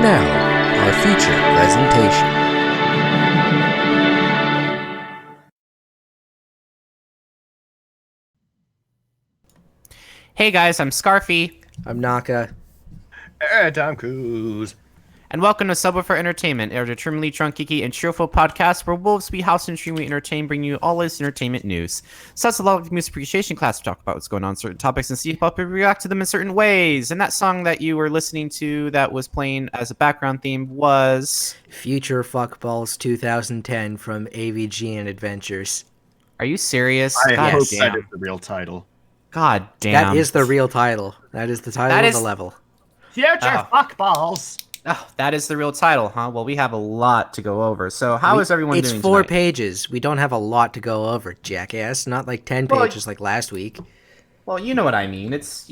now, our feature presentation. Hey guys, I'm Scarfy. I'm Naka. And I'm Krüz. And welcome to Subwuffer Entertainment, a determinedly drunk, geeky, and cheerful podcast where wolves be house and stream we entertain, bring you all this entertainment news. So that's a lot of music appreciation class to talk about what's going on, certain topics, and see how people react to them in certain ways. And that song that you were listening to that was playing as a background theme was... Future Fuckballs 2010 from AVGN Adventures. Are you serious? I God hope damn. that is the real title. God damn. That is the real title. That is the title of the level. Future Oh. fuckballs. Oh, that is the real title, huh? Well, we have a lot to go over. So how is everyone doing It's 4 tonight? pages. We don't have a lot to go over, jackass. Not like 10 pages like last week. Well, you know what I mean. It's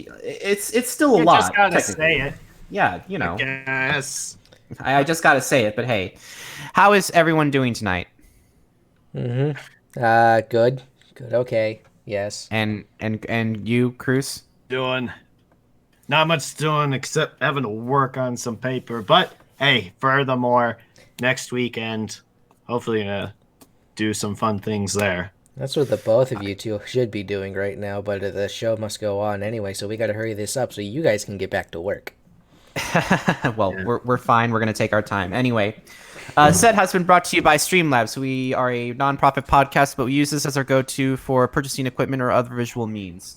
still a lot. You just gotta technically. say it. Yeah, you know. Yes. I just gotta say it, but hey. How is everyone doing tonight? Good. Good, okay. Yes. And you, Krüz? Doing. Not much doing except having to work on some paper. But hey, furthermore, next weekend, hopefully gonna do some fun things there. That's what the both of you two should be doing right now, but the show must go on anyway, so we gotta hurry this up so you guys can get back to work. Well, we're fine. We're gonna take our time. Anyway, S.E.T has been brought to you by Streamlabs. We are a non-profit podcast, but we use this as our go-to for purchasing equipment or other visual means.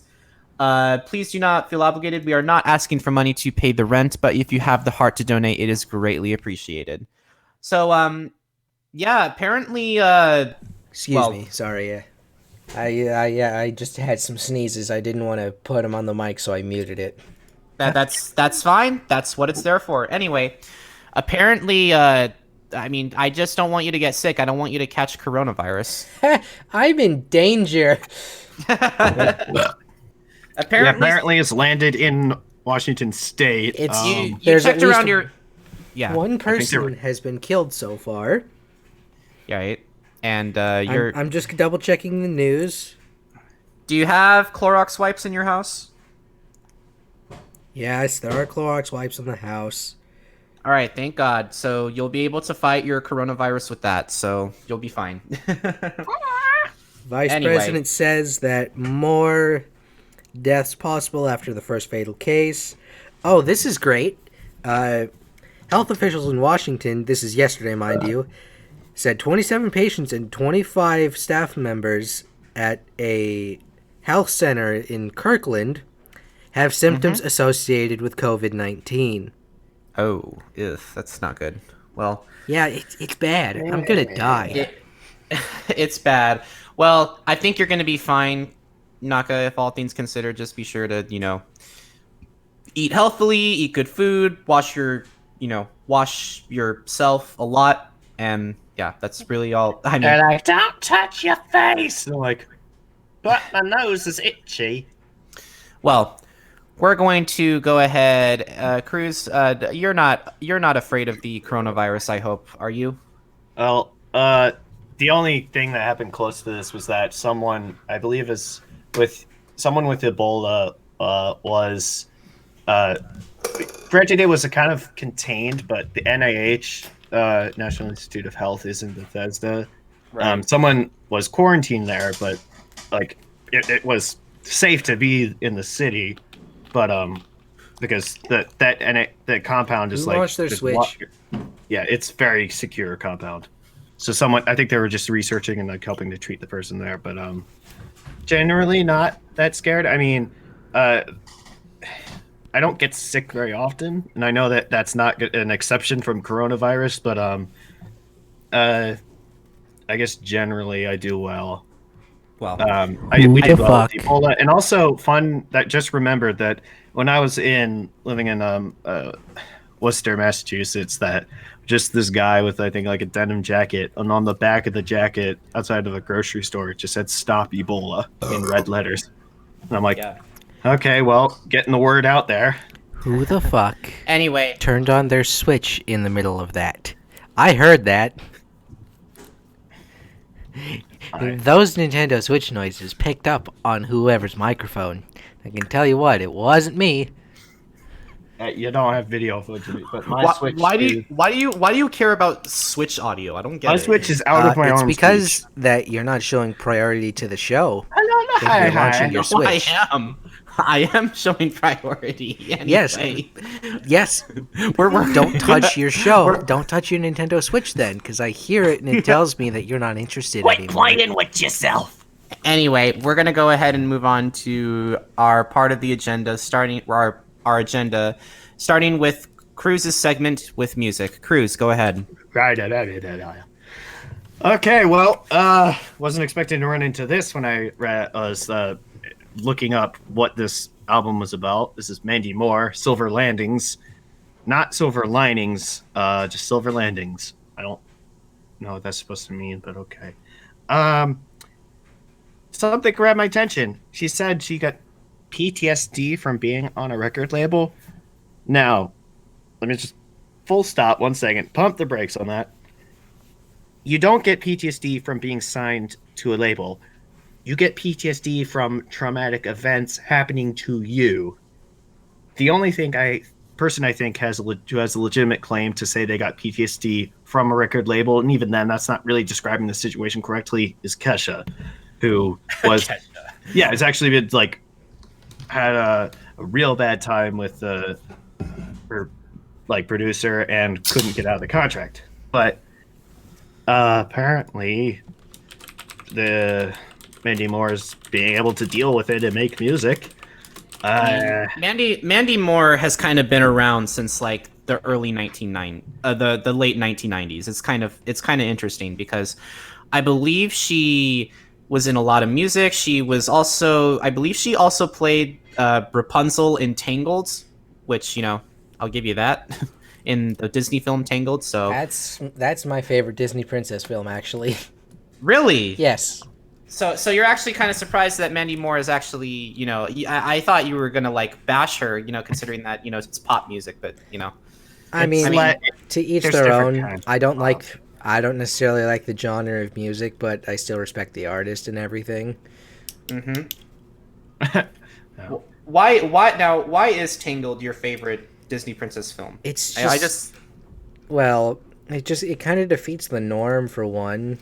Please do not feel obligated. We are not asking for money to pay the rent, but if you have the heart to donate, it is greatly appreciated. So, yeah, apparently, Excuse me, sorry. I just had some sneezes. I didn't want to put them on the mic, so I muted it. that's fine. That's what it's there for. Anyway, apparently, I mean, I just don't want you to get sick. I don't want you to catch coronavirus. I'm in danger. Apparently, It's landed in Washington State. It's you there's checked at least around your... Yeah, one there person were- has been killed so far. right. And you're... I'm just double checking the news. Do you have Clorox wipes in your house? Yes, there are Clorox wipes in the house. All right, thank God. So you'll be able to fight your coronavirus with that. So you'll be fine. Vice Anyway. President says that more deaths possible after the first fatal case. Oh, this is great. Health officials in Washington, this is yesterday, mind you, said 27 patients and 25 staff members at a health center in Kirkland have symptoms associated with COVID-19. Oh, ugh, that's not good. Well, Yeah, it's bad. I'm gonna die. it's bad. Well, I think you're going to be fine, Naka, if all things considered. Just be sure to, eat healthily, eat good food, wash yourself a lot, and yeah, that's really all. I mean, And don't touch your face. And I'm like, but my nose is itchy. well, we're going to go ahead. Krüz, you're not afraid of the coronavirus, I hope, are you? Well, the only thing that happened close to this was that someone, I believe, someone with Ebola was. Granted, it was a kind of contained, but the NIH, National Institute of Health, is in Bethesda. Right. Someone was quarantined there, but like it was safe to be in the city, but because the compound is Who like launched their just Switch? yeah, it's very secure compound. So I think they were just researching and like helping to treat the person there, but generally not that scared. I mean, I don't get sick very often, and I know that that's not an exception from coronavirus, but I guess generally I do well. Well, We did the well with fuck? Ebola, and also fun that just remembered that when I was living in Worcester, Massachusetts, that just this guy with I think like a denim jacket, and on the back of the jacket outside of a grocery store it just said "Stop Ebola" in red letters, and I'm like, yeah. okay, well, getting the word out there. Who the fuck Anyway, turned on their Switch in the middle of that? I heard that. Those Nintendo Switch noises picked up on whoever's microphone. I can tell you what, it wasn't me. You don't have video footage of me, but my Why, Switch. why do you care about Switch audio? I don't get My it. Switch is out of my It's arm's because reach. that you're not showing priority to the show. I don't know. If you're launching your No, Switch. I am showing priority. Yes. Anyway. Yes. We're Don't touch your show. We're- Don't touch your Nintendo Switch then, because I hear it and it tells me that you're not interested Quit anymore. playing with yourself. Anyway, we're gonna go ahead and move on to our part of the agenda, starting with Krüz's segment with music. Krüz, go ahead. Okay, well, wasn't expecting to run into this when I was looking up what this album was about. This is Mandy Moore, Silver Landings, not Silver Linings, just Silver Landings. I don't know what that's supposed to mean, but okay. Something grabbed my attention. She said she got PTSD from being on a record label. Now, let me just full stop 1 second. Pump the brakes on that. You don't get PTSD from being signed to a label. You get PTSD from traumatic events happening to you. The only person I think who has a legitimate claim to say they got PTSD from a record label, and even then, that's not really describing the situation correctly, is Kesha, who was it's actually been had a real bad time with her producer and couldn't get out of the contract. But apparently, the Mandy Moore's being able to deal with it and make music. Mandy Moore has kind of been around since like the early the late 1990s. It's kind of interesting because I believe she was in a lot of music. I believe she also played Rapunzel in Tangled, which I'll give you that. In the Disney film Tangled. So That's my favorite Disney princess film, actually. Really? Yes. So you're actually kind of surprised that Mandy Moore is actually, I thought you were gonna bash her, considering that it's pop music, but I mean, to each there's their different own. kinds I don't necessarily like the genre of music, but I still respect the artist and everything. Mm-hmm. Why is Tangled your favorite Disney princess film? It's just, it kind of defeats the norm for one.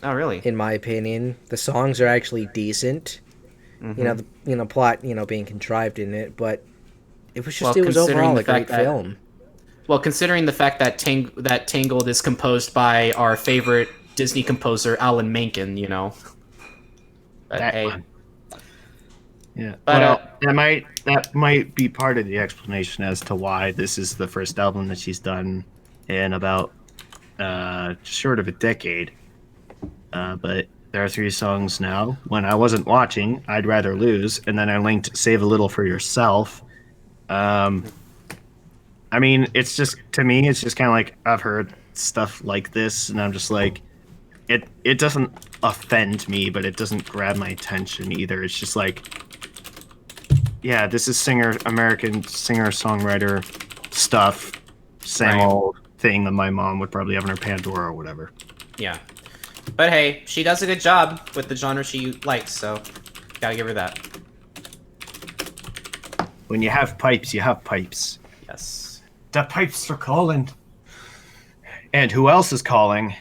Oh, really? In my opinion, the songs are actually decent. Mm-hmm. The plot, being contrived in it, but it was overall a great film. Well, considering the fact that Tangled is composed by our favorite Disney composer Alan Menken, But hey. One. Yeah. But, that might be part of the explanation as to why this is the first album that she's done in about short of a decade. But there are 3 songs now. When I wasn't watching, I'd Rather Lose, and then I linked Save a Little for Yourself. I mean, it's just, to me, it's just kind of like, I've heard stuff like this, and I'm just like, it doesn't offend me, but it doesn't grab my attention either. It's just like, yeah, this is American singer-songwriter stuff. Same old thing that my mom would probably have in her Pandora or whatever. Yeah. But hey, she does a good job with the genre she likes, so gotta give her that. When you have pipes, you have pipes. Yes. The pipes are calling. And who else is calling?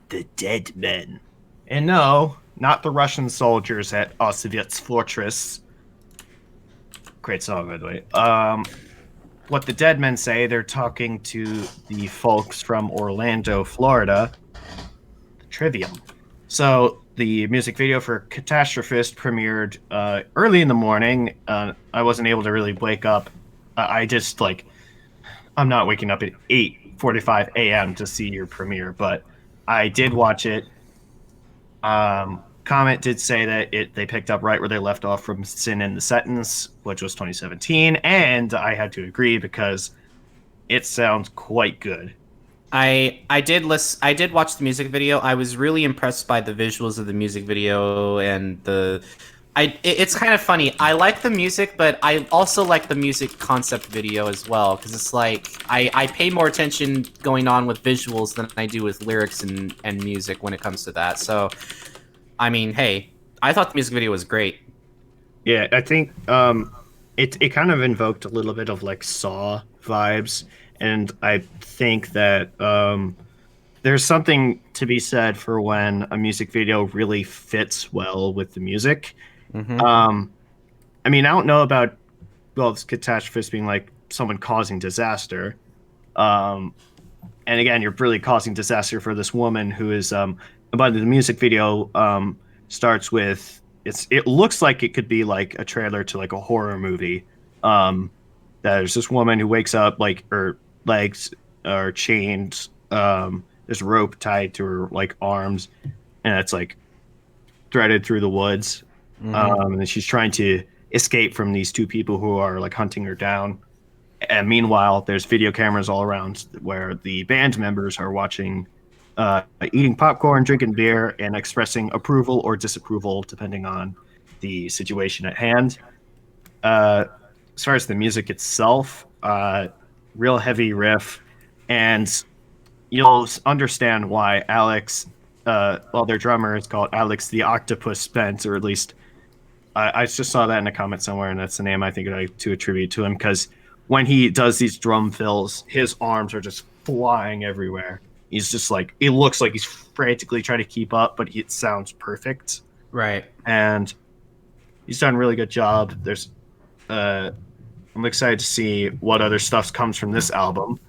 The dead men. And no, not the Russian soldiers at Auschwitz Fortress. Great song, by the way. What the dead men say, they're talking to the folks from Orlando, Florida. Trivium. So the music video for Catastrophist premiered early in the morning. I wasn't able to really wake up. I'm not waking up at 8:45 a.m. to see your premiere, but I did watch it. Comment did say that they picked up right where they left off from Sin in the Sentence, which was 2017, and I had to agree because it sounds quite good. I did watch the music video. I was really impressed by the visuals of the music video and it's kind of funny. I like the music, but I also like the music concept video as well, because it's like I pay more attention going on with visuals than I do with lyrics and music when it comes to that. So, I mean, hey, I thought the music video was great. Yeah, I think it kind of invoked a little bit of like Saw vibes, and I think that there's something to be said for when a music video really fits well with the music. Mm-hmm. I mean, I don't know about this catastrophe being like someone causing disaster. Um, and again, you're really causing disaster for this woman who is. But the music video starts with it looks like it could be like a trailer to like a horror movie. There's this woman who wakes up like her legs are chained. There's rope tied to her like arms, and it's like threaded through the woods. And then she's trying to escape from these two people who are like hunting her down. And meanwhile, there's video cameras all around where the band members are watching, eating popcorn, drinking beer, and expressing approval or disapproval depending on the situation at hand. As far as the music itself, real heavy riff, and you'll understand why Alex, their drummer is called Alex the Octopus Spence, or at least I just saw that in a comment somewhere, and that's the name I think I to attribute to him, because when he does these drum fills, his arms are just flying everywhere. He's just like, it looks like he's frantically trying to keep up, but it sounds perfect. Right. And he's done a really good job. I'm excited to see what other stuff comes from this album.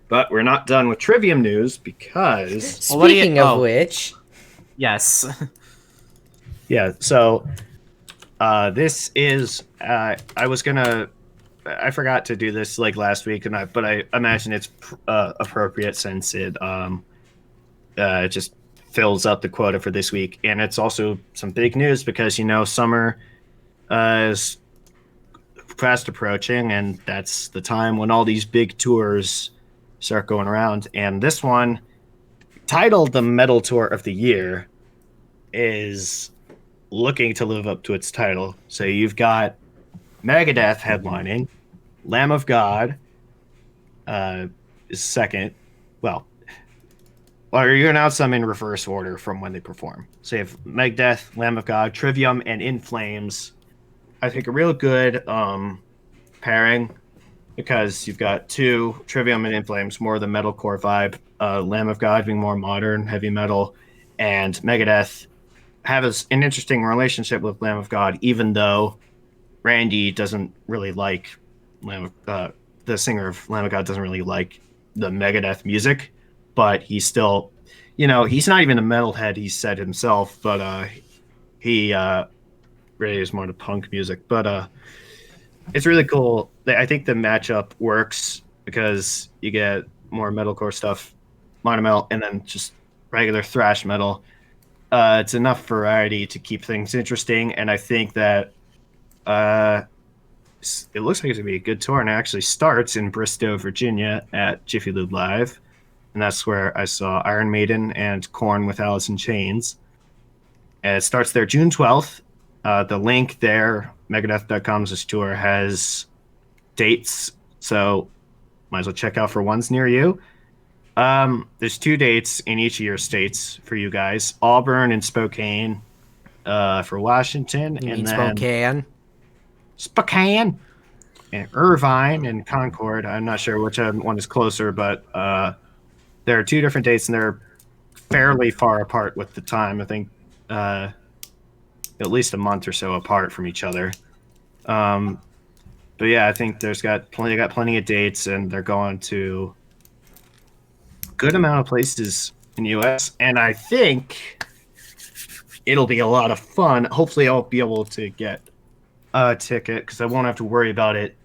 But we're not done with Trivium news because... Speaking of which... Yes. Yeah, so this is... I forgot to do this like last week, but I imagine it's appropriate since it just fills up the quota for this week, and it's also some big news because summer is fast approaching, and that's the time when all these big tours start going around. And this one, titled the Metal Tour of the Year, is looking to live up to its title. So you've got Megadeth headlining, Lamb of God is second. Well, you announce them in reverse order from when they perform. So you have Megadeth, Lamb of God, Trivium, and In Flames. I think a real good pairing, because you've got two, Trivium and In Flames, more of the metalcore vibe. Lamb of God being more modern, heavy metal, and Megadeth have an interesting relationship with Lamb of God, even though Randy doesn't really like the singer of Lamb of God doesn't really like the Megadeth music, but he's still, he's not even a metalhead, he said himself, but he really is more to punk music. But it's really cool. I think the matchup works because you get more metalcore stuff, mono and then just regular thrash metal. It's enough variety to keep things interesting, and I think that it looks like it's going to be a good tour, and it actually starts in Bristow, Virginia at Jiffy Lube Live, and that's where I saw Iron Maiden and Korn with Alice in Chains. And it starts there June 12th. The link there, Megadeth.com's tour, has dates, so might as well check out for ones near you. There's 2 dates in each of your states for you guys: Auburn and Spokane for Washington, and then Spokane and Irvine and Concord. I'm not sure which one is closer, but there are 2 different dates, and they're fairly far apart with the time. I think at least a month or so apart from each other. But yeah, I think they got plenty of dates, and they're going to a good amount of places in the U.S. And I think it'll be a lot of fun. Hopefully, I'll be able to get a ticket because I won't have to worry about it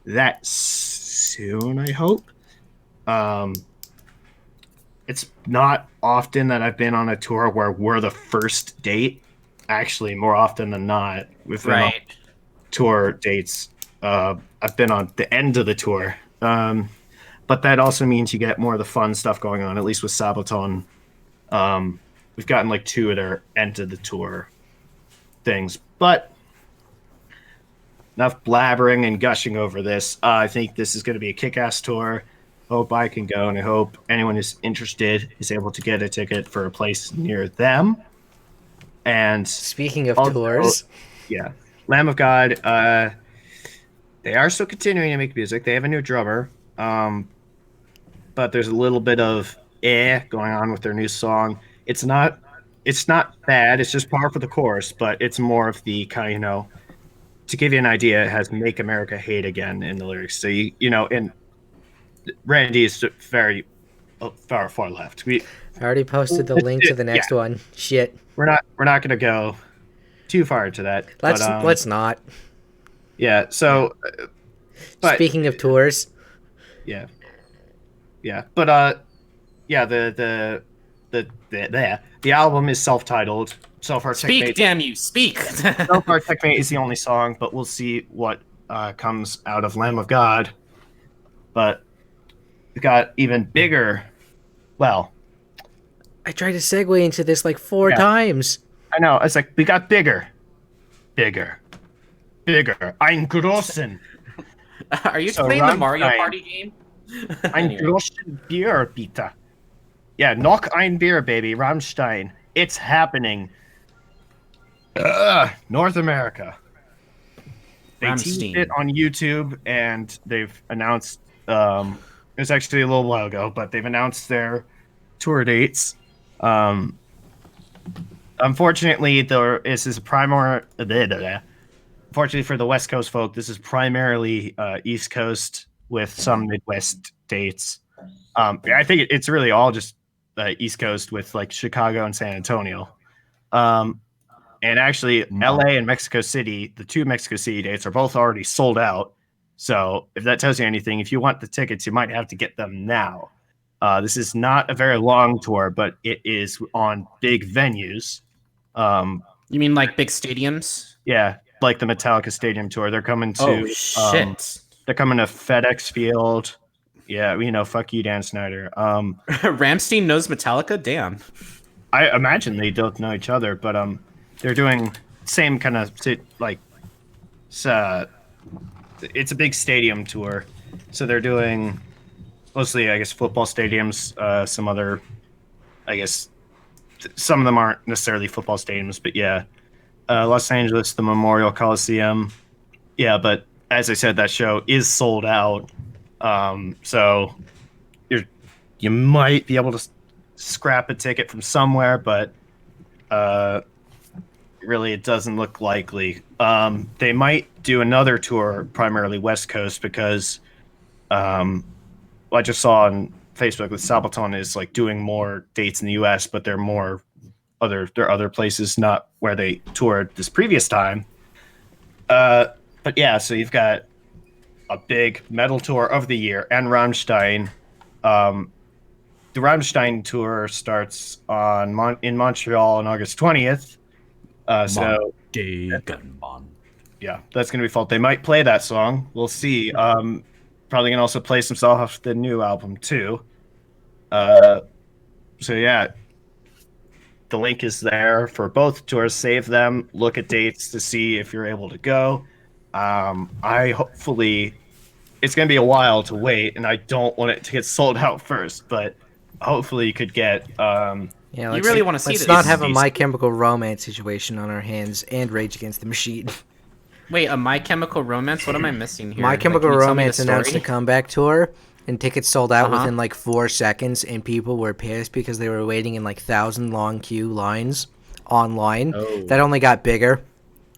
that soon, I hope. It's not often that I've been on a tour where we're the first date. Actually, more often than not, we've been on tour dates. I've been on the end of the tour. But that also means you get more of the fun stuff going on, at least with Sabaton. We've gotten like 2 of their end of the tour things. But enough blabbering and gushing over this. I think this is going to be a kick-ass tour. Hope I can go, and I hope anyone who's interested is able to get a ticket for a place near them. And speaking of tours, yeah, Lamb of God. They are still continuing to make music. They have a new drummer, but there's a little bit of going on with their new song. It's not bad. It's just par for the course, but it's more of the kind of, to give you an idea, it has "Make America Hate Again" in the lyrics. So and Randy is very far left. I already posted the link to the Yeah, next one. Shit. we're not gonna go too far into that. Let's not. Yeah. So, but Speaking of tours, yeah, yeah, but yeah, the album is self-titled. Self-Art Speak, Techmate. damn you, speak. Self-Art Techmate is the only song, but we'll see what comes out of Lamb of God. But we got even bigger. Well, I tried to segue into this like 4 times. I know. It's like we got bigger. Ein großen. Are you So playing the Mario Rammstein. Party game? Ein großen Bier, bitte. Yeah, noch ein Bier, baby. Rammstein. It's happening. North America. They teased Rammstein. it on YouTube, and they've announced. It was actually a little while ago, but they've announced their tour dates. Unfortunately, this is Unfortunately for the West Coast folk, this is primarily East Coast with some Midwest dates. I think it's really all just East Coast with like Chicago and San Antonio. And actually, LA and Mexico City, the 2 Mexico City dates are both already sold out. So if that tells you anything, if you want the tickets, you might have to get them now. This is not a very long tour, but it is on big venues. You mean like big stadiums? Yeah, like the Metallica Stadium tour. They're coming to Oh shit! they're coming to FedEx Field. Yeah, fuck you, Dan Snyder. Rammstein knows Metallica. Damn. I imagine they don't know each other, but they're doing same kind of like it's a big stadium tour, so they're doing mostly, I guess, football stadiums. Some other, I guess, some of them aren't necessarily football stadiums, but yeah, Los Angeles, the Memorial Coliseum. Yeah, but as I said, that show is sold out. So you might be able to scrap a ticket from somewhere, but really it doesn't look likely. They might do another tour, primarily West Coast, because I just saw on Facebook that Sabaton is like doing more dates in the US, but there are other places not where they toured this previous time. But yeah, so you've got a big metal tour of the year and Rammstein. The Rammstein tour starts in Montreal on August 20th. So yeah, that's gonna be fun. They might play that song. We'll see. Probably gonna also play some stuff off the new album too. So yeah, the link is there for both tours. Save them. Look at dates to see if you're able to go. Hopefully it's gonna be a while to wait, and I don't want it to get sold out first, but hopefully you could get. Yeah, You really want to see let's this? not have a My Chemical Romance situation on our hands and Rage Against the Machine. Wait, a My Chemical Romance? What am I missing here? My Chemical can you tell me the Romance announced a story? comeback tour, and tickets sold out Uh-huh. within like 4 seconds, and people were pissed because they were waiting in like 1,000 long queue lines online. Oh. That only got bigger.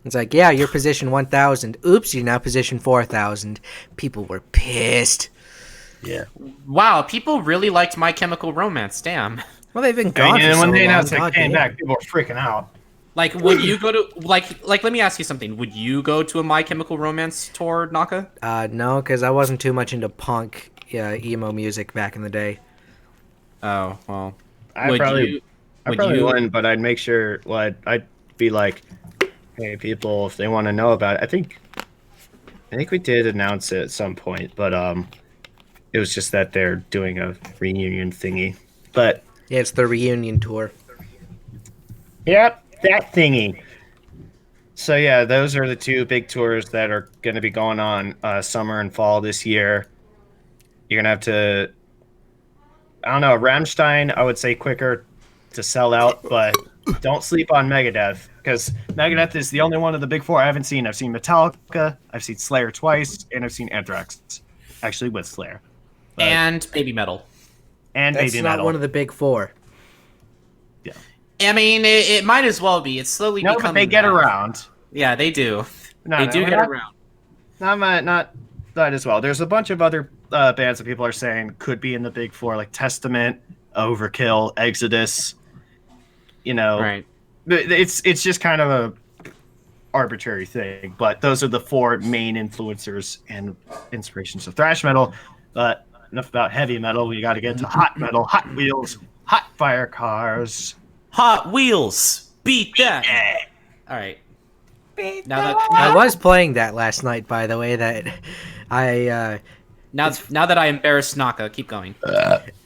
It's like, yeah, you're position 1,000. Oops, you're now position 4,000. People were pissed. Yeah. Wow, people really liked My Chemical Romance. Damn. Well, they've been gone for And so when they long. announced it God came damn. back, people were freaking out. Like, would you go to like? Let me ask you something. Would you go to a My Chemical Romance tour, Naka? No, because I wasn't too much into punk emo music back in the day. Oh well. I Would probably you- I would probably you- wouldn't, but I'd make sure. Well, I'd be like, "Hey, people, if they want to know about it, I think we did announce it at some point, but it was just that they're doing a reunion thingy. But Yeah, it's the reunion tour. yep, that thingy. So yeah, those are the 2 big tours that are going to be going on summer and fall this year. You're gonna have to. I don't know, Rammstein. I would say quicker to sell out, but don't sleep on Megadeth. because Megadeth is the only one of the big four I haven't seen. I've seen Metallica, I've seen Slayer twice, and I've seen Anthrax, actually with Slayer. But, and Baby Metal. And That's Baby not Metal. one of the big four. Yeah. I mean, it might as well be. It's slowly becoming. But they get around. Yeah, they do. No, they do get around. Not as well. There's a bunch of other bands that people are saying could be in the big four, like Testament, Overkill, Exodus. Right. It's just kind of a arbitrary thing, but those are the four main influencers and inspirations of thrash metal. But enough about heavy metal. We got to get to hot metal, Hot Wheels, Hot Fire Cars. Hot Wheels, beat that. Yeah. All right. I was playing that last night, by the way. That I now that I embarrassed Naka, keep going.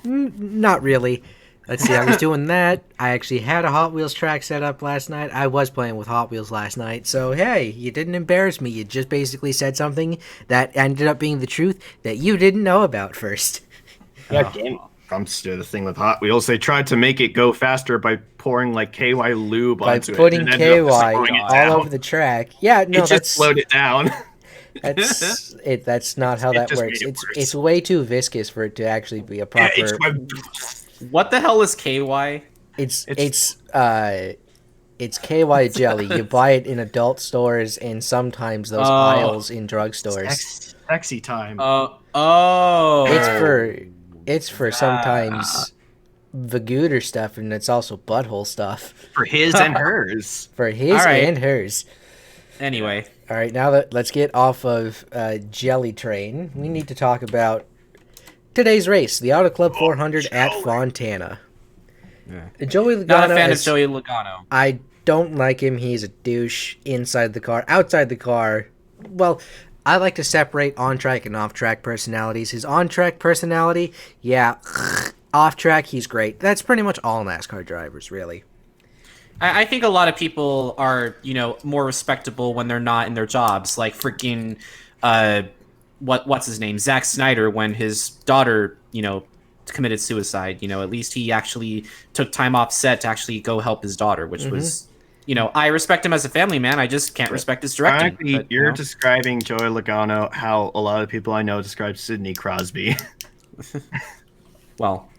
not really. Let's see. I was doing that. I actually had a Hot Wheels track set up last night. I was playing with Hot Wheels last night. So hey, you didn't embarrass me. You just basically said something that ended up being the truth that you didn't know about first. Yeah, damn. Comes to the thing with Hot Wheels, they tried to make it go faster by pouring like KY lube By onto putting it. KY all over the track. Yeah, no, it just slowed it down. That's it. That's not how that just works. made it worse. It's way too viscous for it to actually be a proper. What the hell is KY? It's KY jelly. You buy it in adult stores and sometimes those aisles in drugstores. Sexy time. It's for sometimes the gooder stuff, and it's also butthole stuff. For his and hers. For his and hers. Anyway. All right, now let's get off of Jelly Train. We need to talk about today's race, the Auto Club 400 at Fontana. Yeah. Joey Logano. Not a fan of Joey Logano. I don't like him. He's a douche inside the car. Outside the car, well, I like to separate on-track and off-track personalities. His on-track personality, yeah. Off-track, he's great. That's pretty much all NASCAR drivers, really. I think a lot of people are, more respectable when they're not in their jobs. Like freaking, what's his name? Zack Snyder, when his daughter, committed suicide. At least he actually took time off set to actually go help his daughter, which was, I respect him as a family man. I just can't respect his directing. Frankly, you're describing Joey Logano how a lot of people I know describe Sidney Crosby. Well,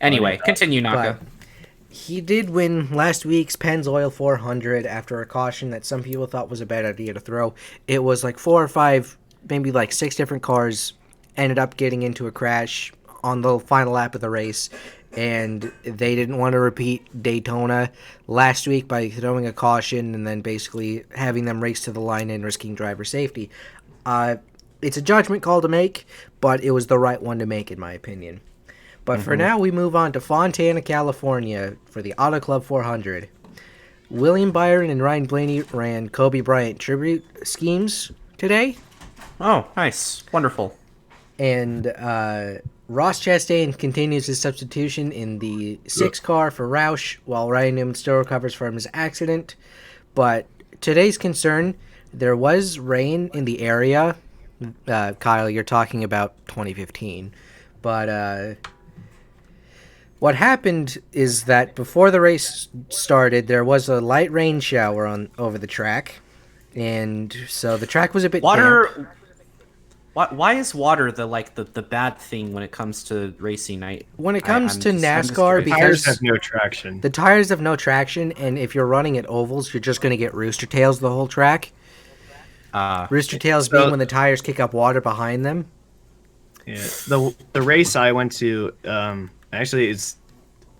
anyway, continue, Naka. But he did win last week's Pennzoil 400 after a caution that some people thought was a bad idea to throw. It was like 4 or 5, maybe like 6 different cars ended up getting into a crash on the final lap of the race, and they didn't want to repeat Daytona last week by throwing a caution and then basically having them race to the line and risking driver safety. It's a judgment call to make, but it was the right one to make in my opinion. But for now, we move on to Fontana, California for the Auto Club 400. William Byron and Ryan Blaney ran Kobe Bryant tribute schemes today. Oh, nice. Wonderful. And Ross Chastain continues his substitution in the 6 car for Roush, while Ryan Newman still recovers from his accident. But today's concern, there was rain in the area. Kyle, you're talking about 2015. But what happened is that before the race started, there was a light rain shower over the track. And so the track was a bit damp. Why is water the bad thing when it comes to racing? When it comes to NASCAR, because tires have no traction. The tires have no traction, and if you're running at ovals, you're just going to get rooster tails the whole track. Rooster tails being when the tires kick up water behind them. Yeah, the race I went to, actually it's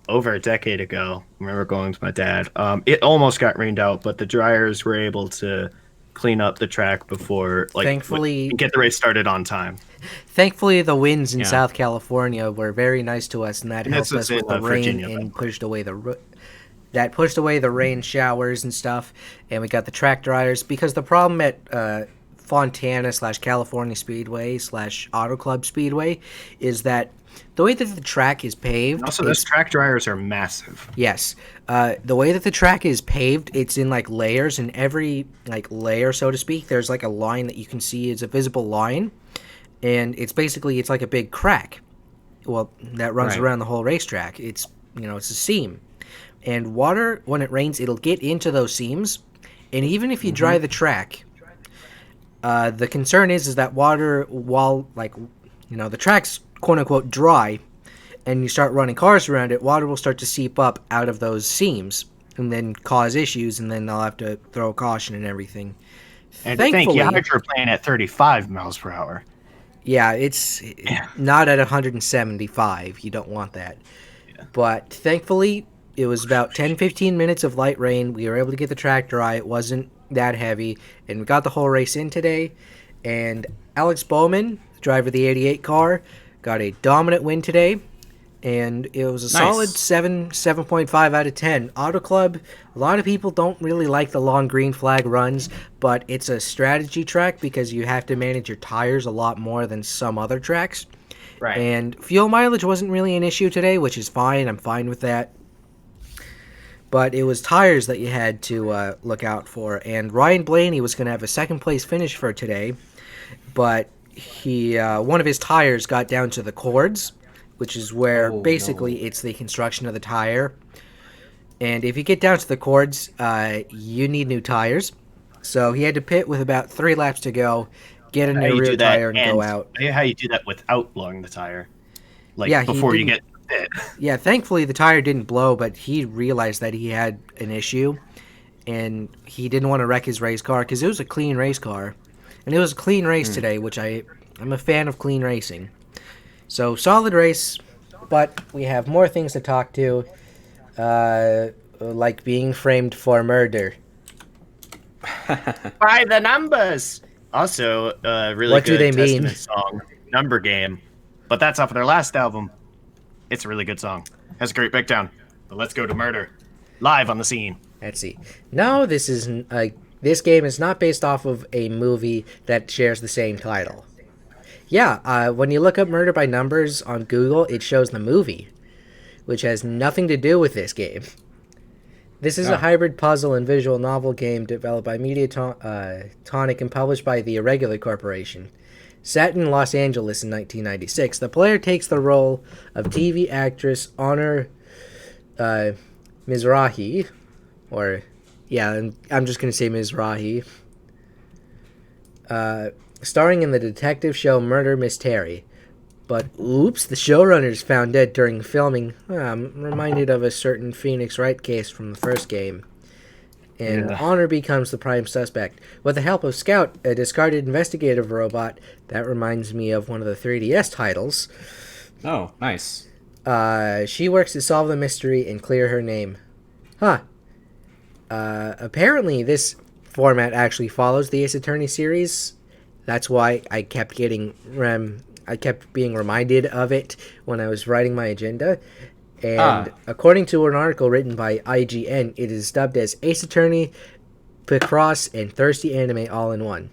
over a decade ago. I remember going with my dad. It almost got rained out, but the dryers were able to clean up the track before, thankfully, get the race started on time. Thankfully, the winds in South California were very nice to us, and that helped us with the rain and pushed away the rain showers and stuff. And we got the track dryers, because the problem at Fontana / California Speedway / Auto Club Speedway is that the way that the track is paved. Also, those track dryers are massive. Yes. The way that the track is paved, it's in layers, and every layer, so to speak, there's a line that you can see is a visible line, and it's like a big crack. Well, that runs around the whole racetrack. It's it's a seam, and water, when it rains, it'll get into those seams. And even if you dry the track, the concern is that water, while the track's quote unquote dry, and you start running cars around it, water will start to seep up out of those seams and then cause issues, and then they'll have to throw caution and everything. And thank you, hydroplane at 35 miles per hour. Yeah, it's not at 175. You don't want that. Yeah. But thankfully, it was about 10-15 minutes of light rain. We were able to get the track dry. It wasn't that heavy. And we got the whole race in today. And Alex Bowman, the driver of the 88 car, got a dominant win today. And it was a solid 7.5 out of 10. Auto Club, a lot of people don't really like the long green flag runs, but it's a strategy track because you have to manage your tires a lot more than some other tracks. Right. And fuel mileage wasn't really an issue today, which is fine. I'm fine with that. But it was tires that you had to look out for. And Ryan Blaney was going to have a second place finish for today, but one of his tires got down to the cords, which is where it's the construction of the tire. And if you get down to the cords, you need new tires. So he had to pit with about 3 laps to go, get a new rear tire, and go out. How you do that without blowing the tire? Before you get to the pit. Yeah, thankfully the tire didn't blow, but he realized that he had an issue, and he didn't want to wreck his race car because it was a clean race car. And it was a clean race today, which I'm a fan of clean racing. So, solid race, but we have more things to talk to, like being framed for murder. By the numbers! Also, really what good do they Testament mean? Song, Number Game. But that's off of their last album. It's a really good song. Has a great breakdown. But let's go to murder. Live on the scene. Let's see. No, this game is not based off of a movie that shares the same title. Yeah, when you look up Murder by Numbers on Google, it shows the movie, which has nothing to do with this game. This is a hybrid puzzle and visual novel game developed by Mediatonic and published by the Irregular Corporation. Set in Los Angeles in 1996, the player takes the role of TV actress Honor Mizrahi, I'm just going to say Mizrahi, starring in the detective show Murder Mystery. But oops, the showrunners found dead during filming. I'm reminded of a certain Phoenix Wright case from the first game. And Honor becomes the prime suspect. With the help of Scout, a discarded investigative robot, that reminds me of one of the 3DS titles. Oh, nice. She works to solve the mystery and clear her name. Apparently this format actually follows the Ace Attorney series. That's why I kept being reminded of it when I was writing my agenda. And according to an article written by IGN, it is dubbed as Ace Attorney, Picross, and Thirsty Anime all in one.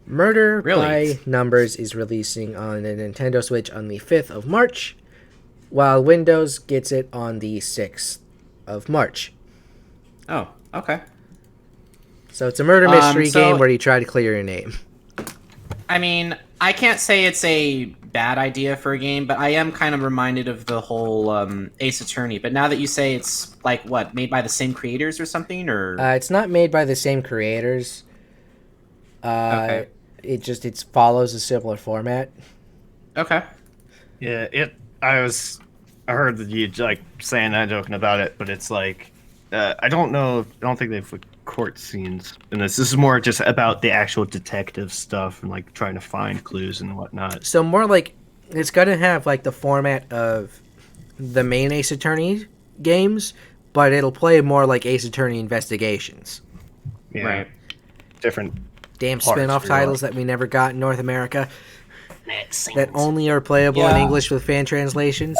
Murder by Numbers is releasing on the Nintendo Switch on the 5th of March, while Windows gets it on the 6th of March. Oh, okay. So it's a murder mystery game where you try to clear your name. I mean, I can't say it's a bad idea for a game, but I am kind of reminded of the whole Ace Attorney. But now that you say it's made by the same creators or something, or it's not made by the same creators. Okay. It follows a similar format. Okay. Yeah, I heard that you saying that, joking about it, but it's I don't know. I don't think they've court scenes in this. This is more just about the actual detective stuff and trying to find clues and whatnot. So more it's gonna have the format of the main Ace Attorney games, but it'll play more like Ace Attorney Investigations. Yeah. Right. Different. Damn spin-off titles that we never got in North America. That only are playable in English with fan translations.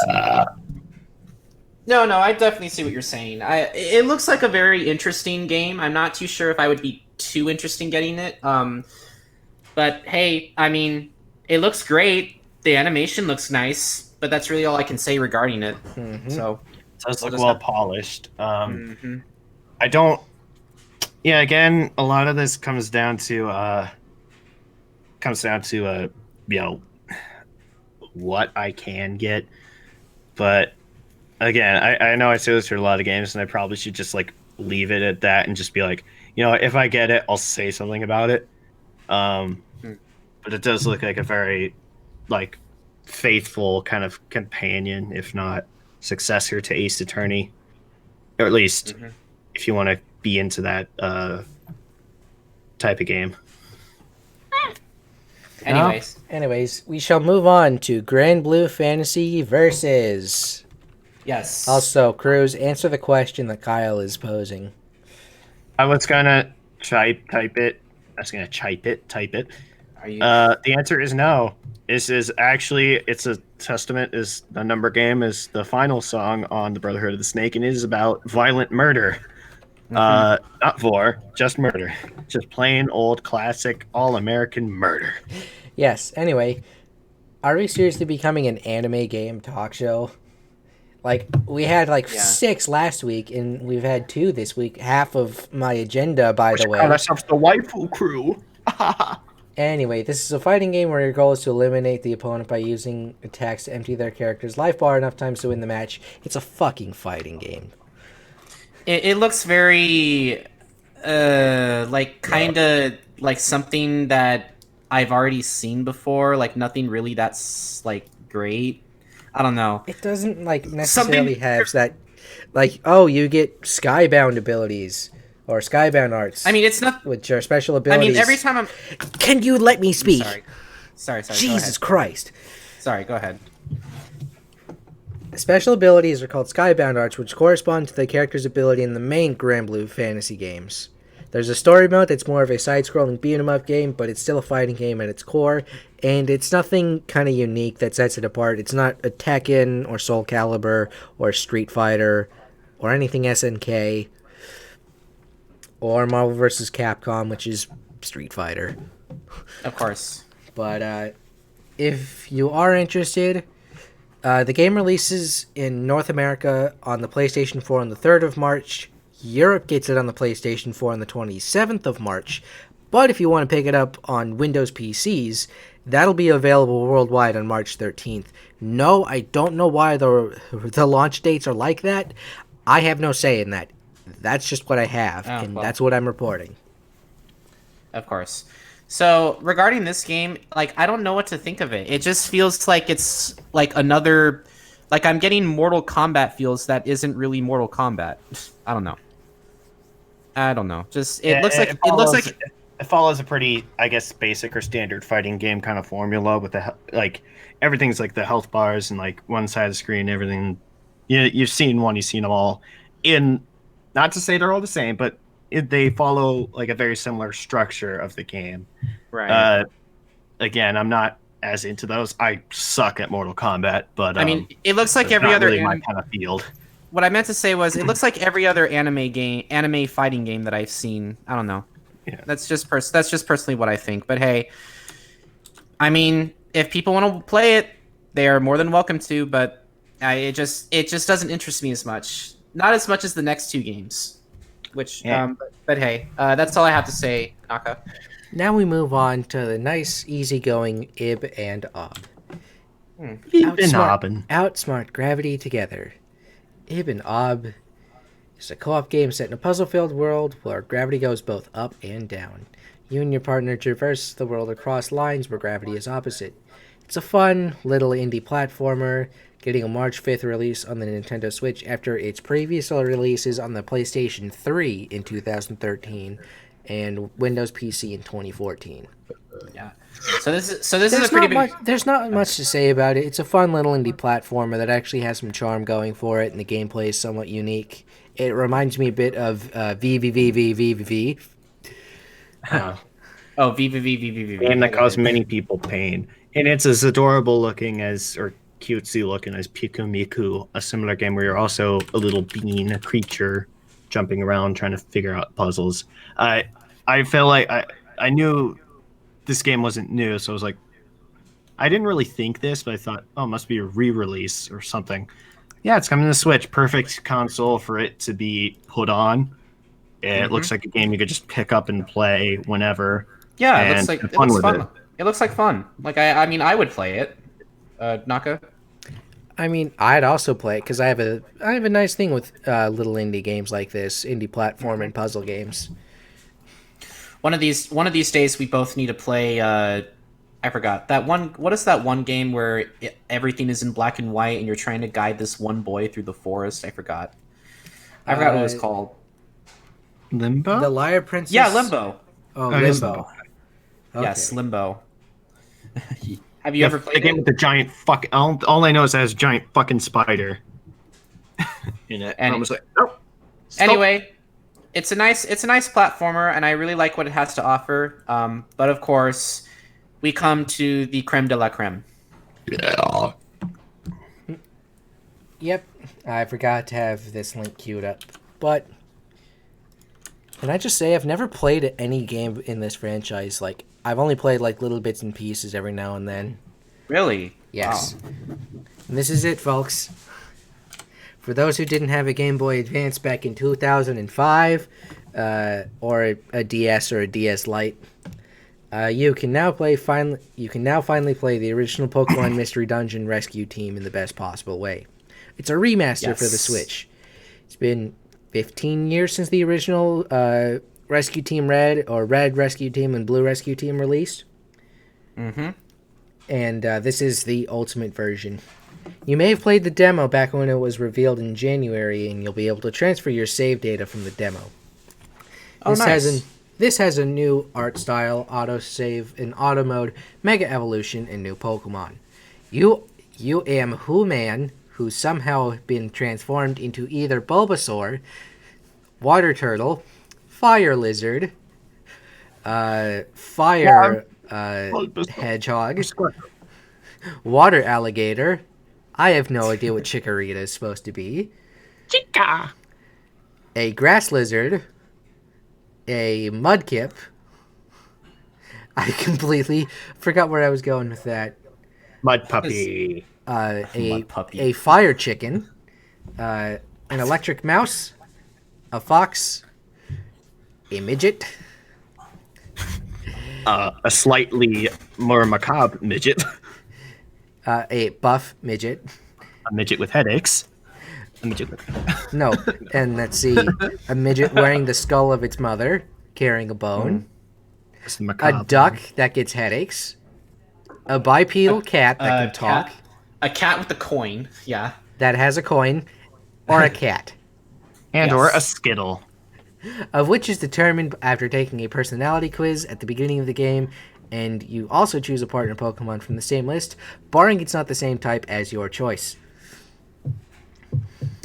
No, I definitely see what you're saying. It looks like a very interesting game. I'm not too sure if I would be too interested in getting it. But hey, I mean, it looks great. The animation looks nice, but that's really all I can say regarding it. Mm-hmm. So it does look well polished. I don't. Yeah, again, a lot of this comes down to what I can get, but again, I know I say this for a lot of games, and I probably should just like leave it at that and just be like, if I get it, I'll say something about it. Um, Hmm. but it does look like a very like faithful kind of companion, if not successor to Ace Attorney, or at least Mhm. if you want to be into that type of game. Anyways, Anyways, we shall move on to Granblue Fantasy Versus. yes. Also, Krüz, answer the question that Kyle is posing. I was gonna type it. I was gonna type it. Are you? The answer is no. This is actually it's a testament. Is the number game is the final song on the Brotherhood of the Snake, and it is about violent murder. Mhm. Not vor, just murder. Just plain old classic all American murder. Yes, anyway, are we seriously becoming an anime game talk show? Like, we had like Yeah. 6 last week, and we've had 2 this week. Half of my agenda, by the way. Call ourselves the waifu crew. Anyway, this is a fighting game where your goal is to eliminate the opponent by using attacks to empty their character's life bar enough times to win the match. It's a fucking fighting game. It looks very, like kind of like something that I've already seen before. Like nothing really that's like great. I don't know. It doesn't like necessarily Something- have that, like, oh, you get skybound abilities or skybound arts. I mean, it's not. which are special I abilities. mean, every time I'm. Can you let me speak? Sorry. Jesus Go Christ. ahead. Sorry, go ahead. Special abilities are called skybound arts, which correspond to the character's ability in the main Granblue fantasy games. There's a story mode that's more of a side-scrolling beat-em-up game, but it's still a fighting game at its core, and it's nothing kind of unique that sets it apart. It's not a Tekken or Soul Calibur or Street Fighter or anything SNK or Marvel vs. Capcom, which is Street Fighter. Of course. But if you are interested, the game releases in North America on the PlayStation 4 on the 3rd of March. Europe gets it on the PlayStation 4 on the 27th of March. But if you want to pick it up on Windows PCs, that'll be available worldwide on March 13th. No, I don't know why the launch dates are like that. I have no say in that. That's just what I have, and that's what I'm reporting. Of course. So regarding this game, like I don't know what to think of it. It just feels like it's like another, like I'm getting Mortal Kombat feels that isn't really Mortal Kombat. I don't know. Just it looks like it follows a pretty, I guess, basic or standard fighting game kind of formula with the like everything's like the health bars and like one side of the screen, everything. You've seen one, you've seen them all. Not to say they're all the same, but they follow like a very similar structure of the game. right. Again, I'm not as into those. I suck at Mortal Kombat, but I mean, it looks like it's every not other really my kind of field. What I meant to say was it looks like every other anime fighting game that I've seen. I don't know. Yeah. That's just personally what I think. But hey, I mean, if people want to play it, they are more than welcome to. But it just doesn't interest me as much. Not as much as the next 2 games. Which, Yeah. but hey, that's all I have to say, Naka. Now we move on to the nice, easygoing Ib and Ob. Outsmart gravity together. Ib and Ob is a co-op game set in a puzzle-filled world where gravity goes both up and down. You and your partner traverse the world across lines where gravity is opposite. It's a fun, little indie platformer, getting a March 5th release on the Nintendo Switch after its previous releases on the PlayStation 3 in 2013 and Windows PC in 2014. Yeah. So this is a pretty big. There's not much to say about it. It's a fun little indie platformer that actually has some charm going for it, and the gameplay is somewhat unique. It reminds me a bit of VVVVVV. Oh, V. Game that caused many people pain, and it's as adorable looking as or cutesy looking as Piku Miku, a similar game where you're also a little bean, a creature jumping around trying to figure out puzzles. I feel like I knew this game wasn't new, so I was like, I didn't really think this, but I thought, oh, it must be a re-release or something. Yeah, it's coming to the Switch. Perfect console for it to be put on. It looks like a game you could just pick up and play whenever. Yeah, and it looks like have it fun looks with fun. it. It looks like fun. Like I mean, I would play it. Naka. I mean, I'd also play it because I have a nice thing with little indie games like this, indie platform and puzzle games. One of these days, we both need to play. I forgot that one. What is that one game where everything is in black and white and you're trying to guide this one boy through the forest? I forgot. I forgot what it was called. Limbo? The Liar Princess? Yeah, Limbo. Oh, it is Limbo. Okay. Yes, Limbo. Have you ever played the game with the giant fuck? All I know is it has a giant fucking spider in it. And I was like, oh. Stop. Anyway, it's a nice platformer, and I really like what it has to offer. But of course, we come to the creme de la creme. Yeah. Yep, I forgot to have this link queued up. But can I just say I've never played any game in this franchise. Like, I've only played like little bits and pieces every now and then. Really? Yes. Wow. And this is it, folks. For those who didn't have a Game Boy Advance back in 2005, or a DS or a DS Lite, you can now finally play the original Pokemon Mystery Dungeon Rescue Team in the best possible way. It's a remaster for the Switch. It's been 15 years since the original Rescue Team Red or Red Rescue Team and Blue Rescue Team released. Mm-hmm. And this is the ultimate version. You may have played the demo back when it was revealed in January, and you'll be able to transfer your save data from the demo. Oh, nice. This has a new art style, autosave, and auto mode, Mega Evolution, and new Pokemon. You am Who-Man, who's somehow been transformed into either Bulbasaur, Water Turtle, Fire Lizard, Hedgehog, Water Alligator. I have no idea what Chikorita is supposed to be. Chica. A Grass Lizard, a Mudkip. I completely forgot where I was going with that. Mud Puppy. A Fire Chicken, an Electric Mouse, a Fox, a Midget, a slightly more macabre midget. a Buff Midget. A midget with headaches. A midget with... No, and let's see. A midget wearing the skull of its mother, carrying a bone. A duck that gets headaches. A bipedal cat that can talk. A cat with a coin, yeah. That has a coin. Or a cat. Or a Skittle. Of which is determined after taking a personality quiz at the beginning of the game, and you also choose a partner Pokemon from the same list, barring it's not the same type as your choice.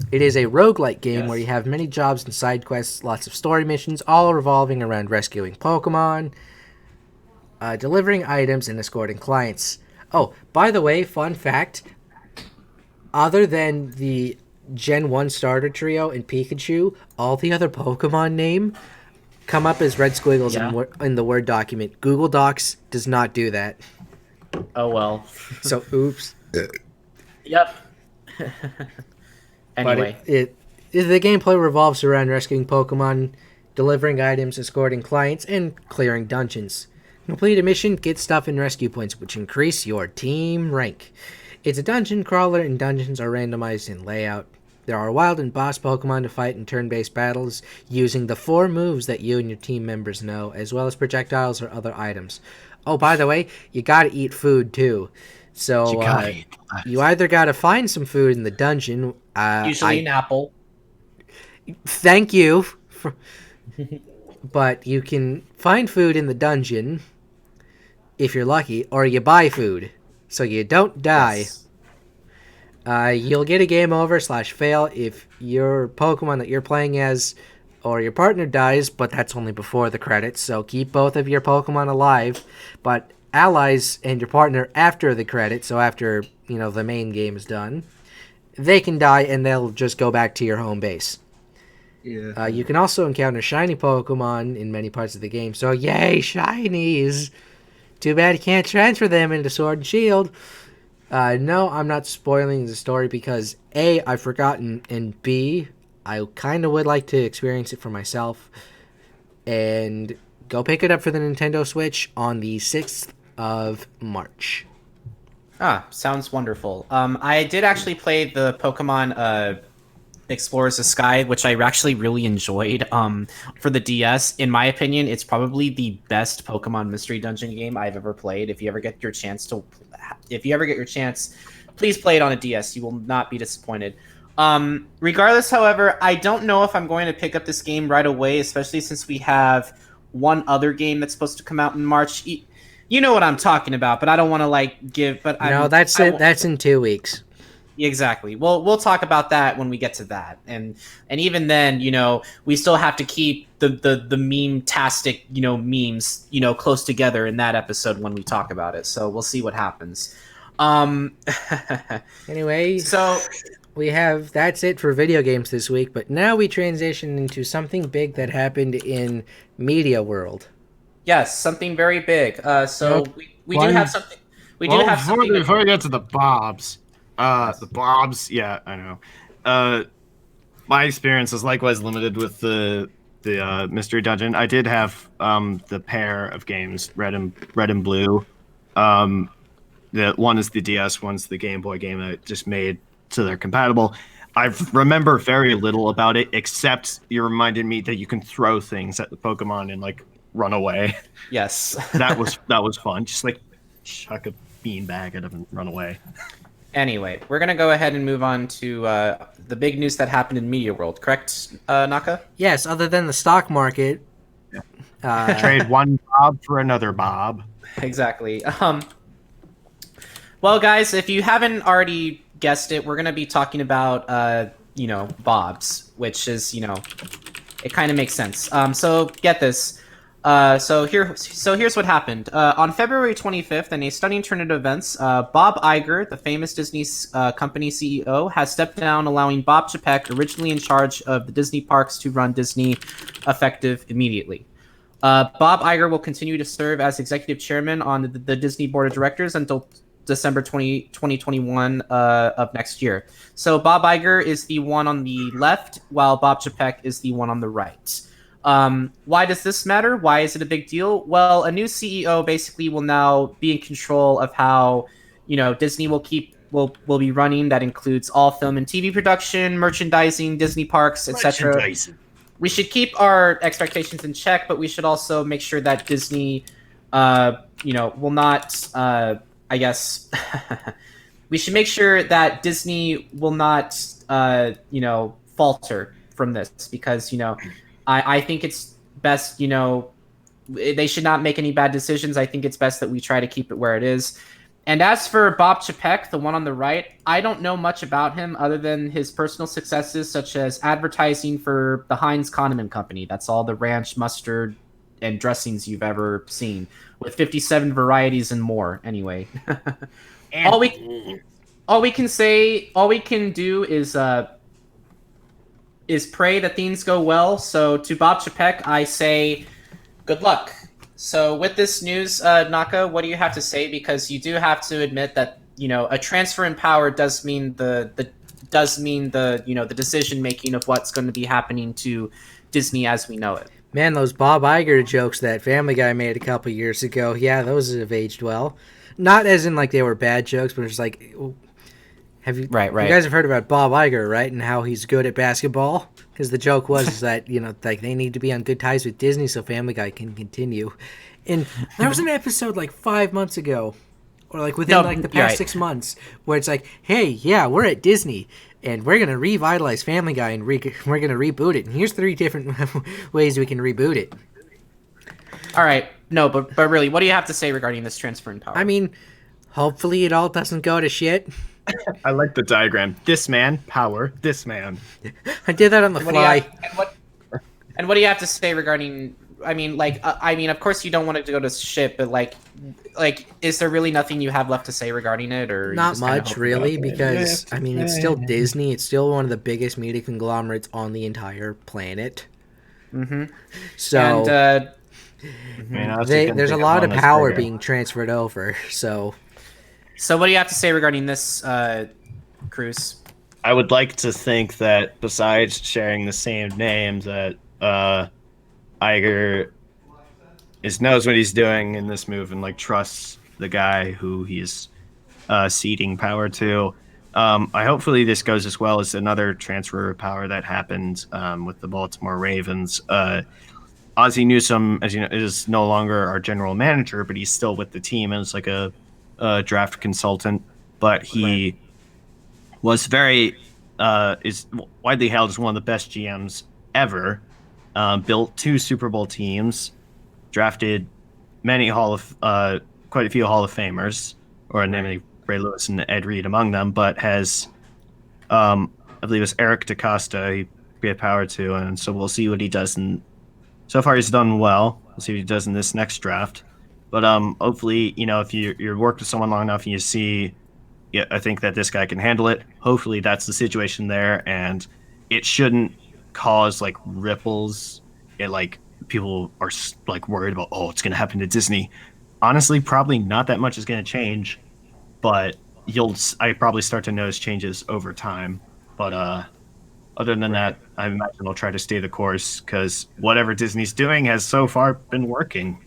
It is a roguelike game where you have many jobs and side quests, lots of story missions, all revolving around rescuing Pokemon, delivering items, and escorting clients. Oh, by the way, fun fact, other than the Gen 1 starter trio and Pikachu, all the other Pokemon name come up as red squiggles in the Word document. Google Docs does not do that. Oh, well. So, oops. Yep. Anyway. But the gameplay revolves around rescuing Pokemon, delivering items, escorting clients, and clearing dungeons. Complete a mission, get stuff and rescue points, which increase your team rank. It's a dungeon crawler, and dungeons are randomized in layout. There are wild and boss Pokemon to fight in turn-based battles using the 4 moves that you and your team members know, as well as projectiles or other items. Oh, by the way, you gotta eat food too. So you either gotta find some food in the dungeon. Usually an apple. Thank you. But you can find food in the dungeon if you're lucky, or you buy food so you don't die. Yes. You'll get a game over / fail if your Pokemon that you're playing as or your partner dies, but that's only before the credits, so keep both of your Pokemon alive, but allies and your partner after the credits, so after, the main game is done, they can die and they'll just go back to your home base. Yeah. You can also encounter shiny Pokemon in many parts of the game, so yay, shinies! Too bad you can't transfer them into Sword and Shield. No, I'm not spoiling the story because A, I've forgotten, and B, I kind of would like to experience it for myself. And go pick it up for the Nintendo Switch on the 6th of March. Sounds wonderful. I did actually play the Pokemon Explorers the Sky, which I actually really enjoyed. For the DS, in my opinion, it's probably the best Pokemon Mystery Dungeon game I've ever played. If you ever get your chance, please play it on a DS. You will not be disappointed. Regardless, however, I don't know if I'm going to pick up this game right away, especially since we have one other game that's supposed to come out in March. You know what I'm talking about, but I don't want to give. But no, that's it. That's in 2 weeks. Exactly. Well, we'll talk about that when we get to that, and even then, we still have to keep the meme-tastic, memes, close together in that episode when we talk about it. So we'll see what happens. Anyway, so that's it for video games this week. But now we transition into something big that happened in media world. Yes, something very big. We do have something. Before we get to the Bobs. The Bobs, yeah, I know. My experience is likewise limited with the Mystery Dungeon. I did have the pair of games, Red and Blue. The one is the DS, one's the Game Boy game that I just made so they're compatible. I remember very little about it, except you reminded me that you can throw things at the Pokemon and run away. Yes, that was fun. Just chuck a beanbag at them and run away. Anyway, we're gonna go ahead and move on to the big news that happened in Media World, correct, Naka? Yes. Other than the stock market, trade one Bob for another Bob. Exactly. Well, guys, if you haven't already guessed it, we're gonna be talking about Bobs, which is it kind of makes sense. So get this. So here's what happened. On February 25th, in a stunning turn of events, Bob Iger, the famous Disney company CEO, has stepped down, allowing Bob Chapek, originally in charge of the Disney parks, to run Disney, effective immediately. Bob Iger will continue to serve as executive chairman on the Disney board of directors until December 2021 of next year. So Bob Iger is the one on the left, while Bob Chapek is the one on the right. Why does this matter? Why is it a big deal? Well, a new CEO basically will now be in control of how, Disney will be running. That includes all film and TV production, merchandising, Disney parks, etc. We should keep our expectations in check, but we should also make sure that Disney, will not, I guess, we should make sure that Disney will not, falter from this, because, I think it's best, they should not make any bad decisions. I think it's best that we try to keep it where it is. And as for Bob Chapek, the one on the right, I don't know much about him other than his personal successes, such as advertising for the Heinz Condiment Company. That's all the ranch, mustard, and dressings you've ever seen, with 57 varieties and more. Anyway, all we can do is pray that things go well. So to Bob Chapek, I say good luck. So with this news, Naka, what do you have to say? Because you do have to admit that a transfer in power does mean the decision making of what's going to be happening to Disney as we know it. Man, those Bob Iger jokes that Family Guy made a couple years ago, yeah, those have aged well. Not as in they were bad jokes, but it's have you right? You guys have heard about Bob Iger, right? And how he's good at basketball? Because the joke was that they need to be on good ties with Disney so Family Guy can continue. And there was an episode 5 months ago, or within the past 6 months, where it's hey, yeah, we're at Disney and we're gonna revitalize Family Guy and we're gonna reboot it. And here's 3 different ways we can reboot it. All right, no, but really, what do you have to say regarding this transfer in power? I mean, hopefully it all doesn't go to shit. I like the diagram. This man, power. This man. I did that on the fly. And what do you have to say regarding? I mean, of course you don't want it to go to shit, but is there really nothing you have left to say regarding it, or not much really? Because it's still Disney. It's still one of the biggest media conglomerates on the entire planet. Mm-hmm. So and, there's a lot of power being transferred over. So what do you have to say regarding this, Krüz? I would like to think that besides sharing the same name, that Iger knows what he's doing in this move and trusts the guy who he's seeding power too. Hopefully this goes as well as another transfer of power that happened with the Baltimore Ravens. Ozzie Newsome, as you know, is no longer our general manager, but he's still with the team as like a draft consultant. But he was is widely hailed as one of the best GMs ever. Built 2 Super Bowl teams, drafted quite a few Hall of Famers, or namely Ray Lewis and Ed Reed among them, but has, I believe it's Eric DaCosta, he had power to, and so we'll see what he does. And so far he's done well. We'll see what he does in this next draft. But hopefully, if you're worked with someone long enough and you see, yeah, I think that this guy can handle it. Hopefully that's the situation there, and it shouldn't cause like ripples. People are like worried about, oh, it's going to happen to Disney. Honestly, probably not that much is going to change, but I probably start to notice changes over time. But other than that, I imagine they'll try to stay the course because whatever Disney's doing has so far been working.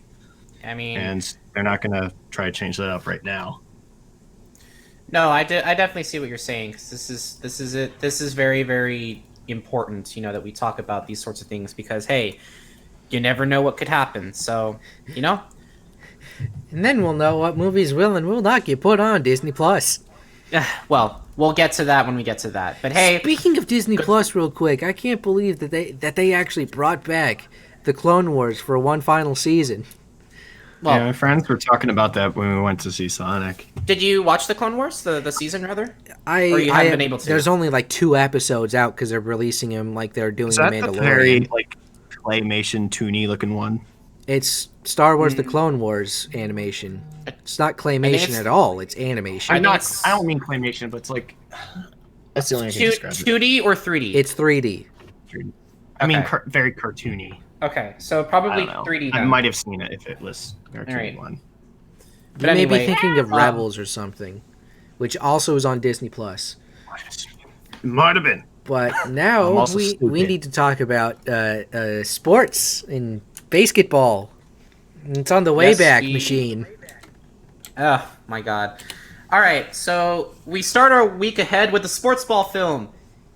I mean, and they're not going to try to change that up right now. No, I definitely see what you're saying, because this is very, very important, that we talk about these sorts of things, because hey, you never know what could happen. So, And then we'll know what movies will and will not get put on Disney Plus. Well, we'll get to that when we get to that. But hey, speaking of Disney Plus, real quick, I can't believe that they actually brought back the Clone Wars for one final season. Well, yeah, my friends were talking about that when we went to see Sonic. Did you watch the Clone Wars, the season rather? Or you haven't been able to? There's only like 2 episodes out because they're releasing them like they're doing the Mandalorian. The very like claymation toony looking one? It's Star Wars: The Clone Wars animation. It's not claymation at all. It's animation. I don't mean claymation, but it's like that's the only way I can describe it. 2D or 3D? It's 3D. 3D. I mean, very cartoony. Okay, so probably 3D. I might have seen it if it was cartoony one. But you may be thinking of Rebels or something, which also is on Disney Plus. Might have been. But now we need to talk about sports and basketball. It's on the Wayback Machine. Oh my god. Alright, so we start our week ahead with the sports ball film.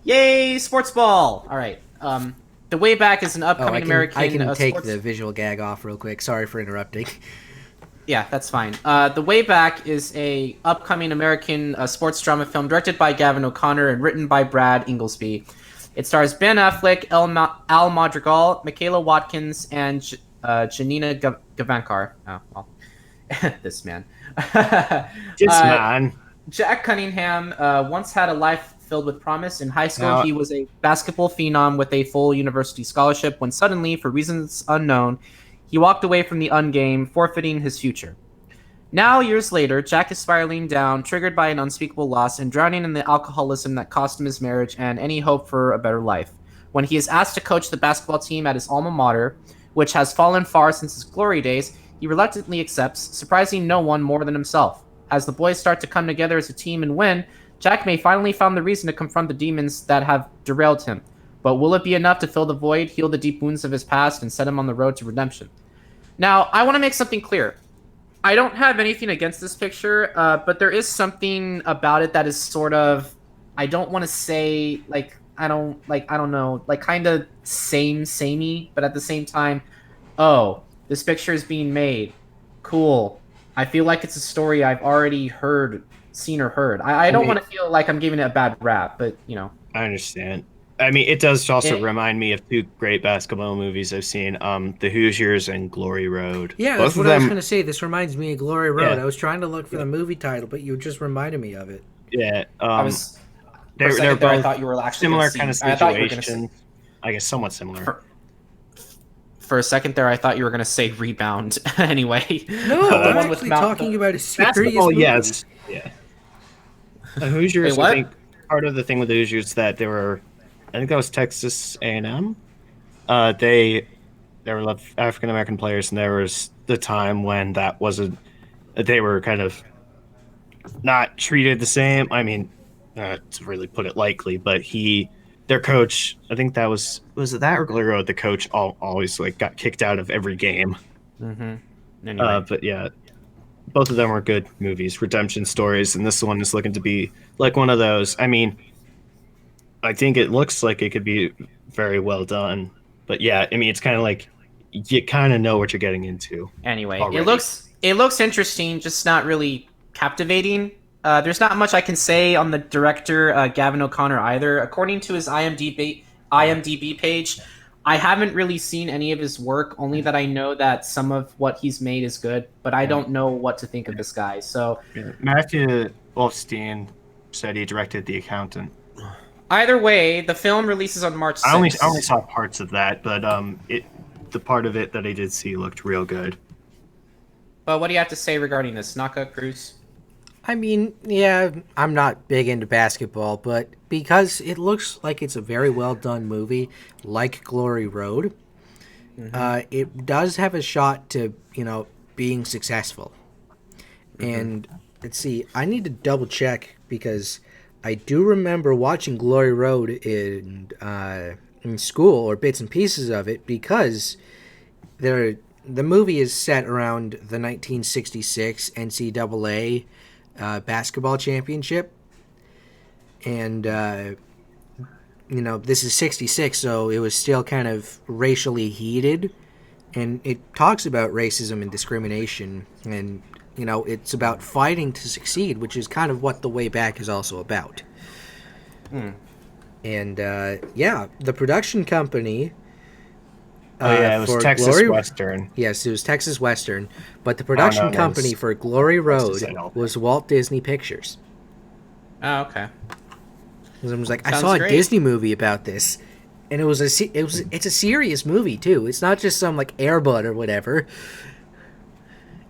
Yay, sports ball! Alright, The Wayback is an upcoming American... I can take the visual gag off real quick. Sorry for interrupting. Yeah, that's fine. The Wayback is a upcoming American sports drama film directed by Gavin O'Connor and written by Brad Inglesby. It stars Ben Affleck, Al Madrigal, Michaela Watkins, and Janina Gavankar. Oh, well. This man. Jack Cunningham once had a life filled with promise. In high school, he was a basketball phenom with a full university scholarship when suddenly, for reasons unknown, he walked away from the ungame, forfeiting his future. Now, years later, Jack is spiraling down, triggered by an unspeakable loss, and drowning in the alcoholism that cost him his marriage and any hope for a better life. When he is asked to coach the basketball team at his alma mater, which has fallen far since his glory days, he reluctantly accepts, surprising no one more than himself. As the boys start to come together as a team and win, Jack may finally find the reason to confront the demons that have derailed him. But will it be enough to fill the void, heal the deep wounds of his past, and set him on the road to redemption? Now, I want to make something clear. I don't have anything against this picture, but there is something about it that is sort of, I don't want to say, I don't know, kind of samey, but at the same time, oh, this picture is being made. Cool. I feel like it's a story I've already seen or heard. I don't want to feel like I'm giving it a bad rap, but, I understand. I mean, it does also remind me of 2 great basketball movies I've seen, The Hoosiers and Glory Road. Yeah, that's what I was going to say. This reminds me of Glory Road. Yeah. I was trying to look for the movie title, but you just reminded me of it. Yeah. They're both I thought you were actually similar kind of situations. I guess somewhat similar. For a second there, I thought you were going to say Rebound. Anyway. No, I'm actually talking about a serious movie. Yes. Yeah. The Hoosiers, I think part of the thing with the Hoosiers that they were... I think that was Texas A&M. They were African American players, and there was the time when they were kind of not treated the same. I mean, to really put it lightly, but their coach, I think that was it that or Glory Road? The coach always got kicked out of every game. Mm-hmm. Anyway. But yeah, both of them were good movies, redemption stories, and this one is looking to be like one of those. I mean, I think it looks like it could be very well done, but yeah, I mean, it's kind of like you kind of know what you're getting into. Anyway, Already. it looks interesting, just not really captivating. There's not much I can say on the director Gavin O'Connor either. According to his IMDb page, I haven't really seen any of his work. Only that I know that some of what he's made is good, but I don't know what to think of this guy. So Matthew Wolfstein said he directed The Accountant. either way, the film releases on March 6th. I only saw parts of that, but the part of it that I did see looked real good. But what do you have to say regarding this, Naka, Krüz? I mean, yeah, I'm not big into basketball, but because it looks like it's a very well done movie, like Glory Road, it does have a shot to, being successful. And let's see, I need to double check because I do remember watching Glory Road in school, or bits and pieces of it, because the movie is set around the 1966 NCAA basketball championship, and this is 66, so it was still kind of racially heated, and it talks about racism and discrimination, and it's about fighting to succeed, which is kind of what The Way Back is also about. And the production company it was for Texas Western. Yes, it was Texas Western, but the production company for Glory Road was Walt Disney Pictures. Oh, okay. I was like, I Sounds saw a great. Disney movie about this, and it's a serious movie too. It's not just some like Air Bud or whatever.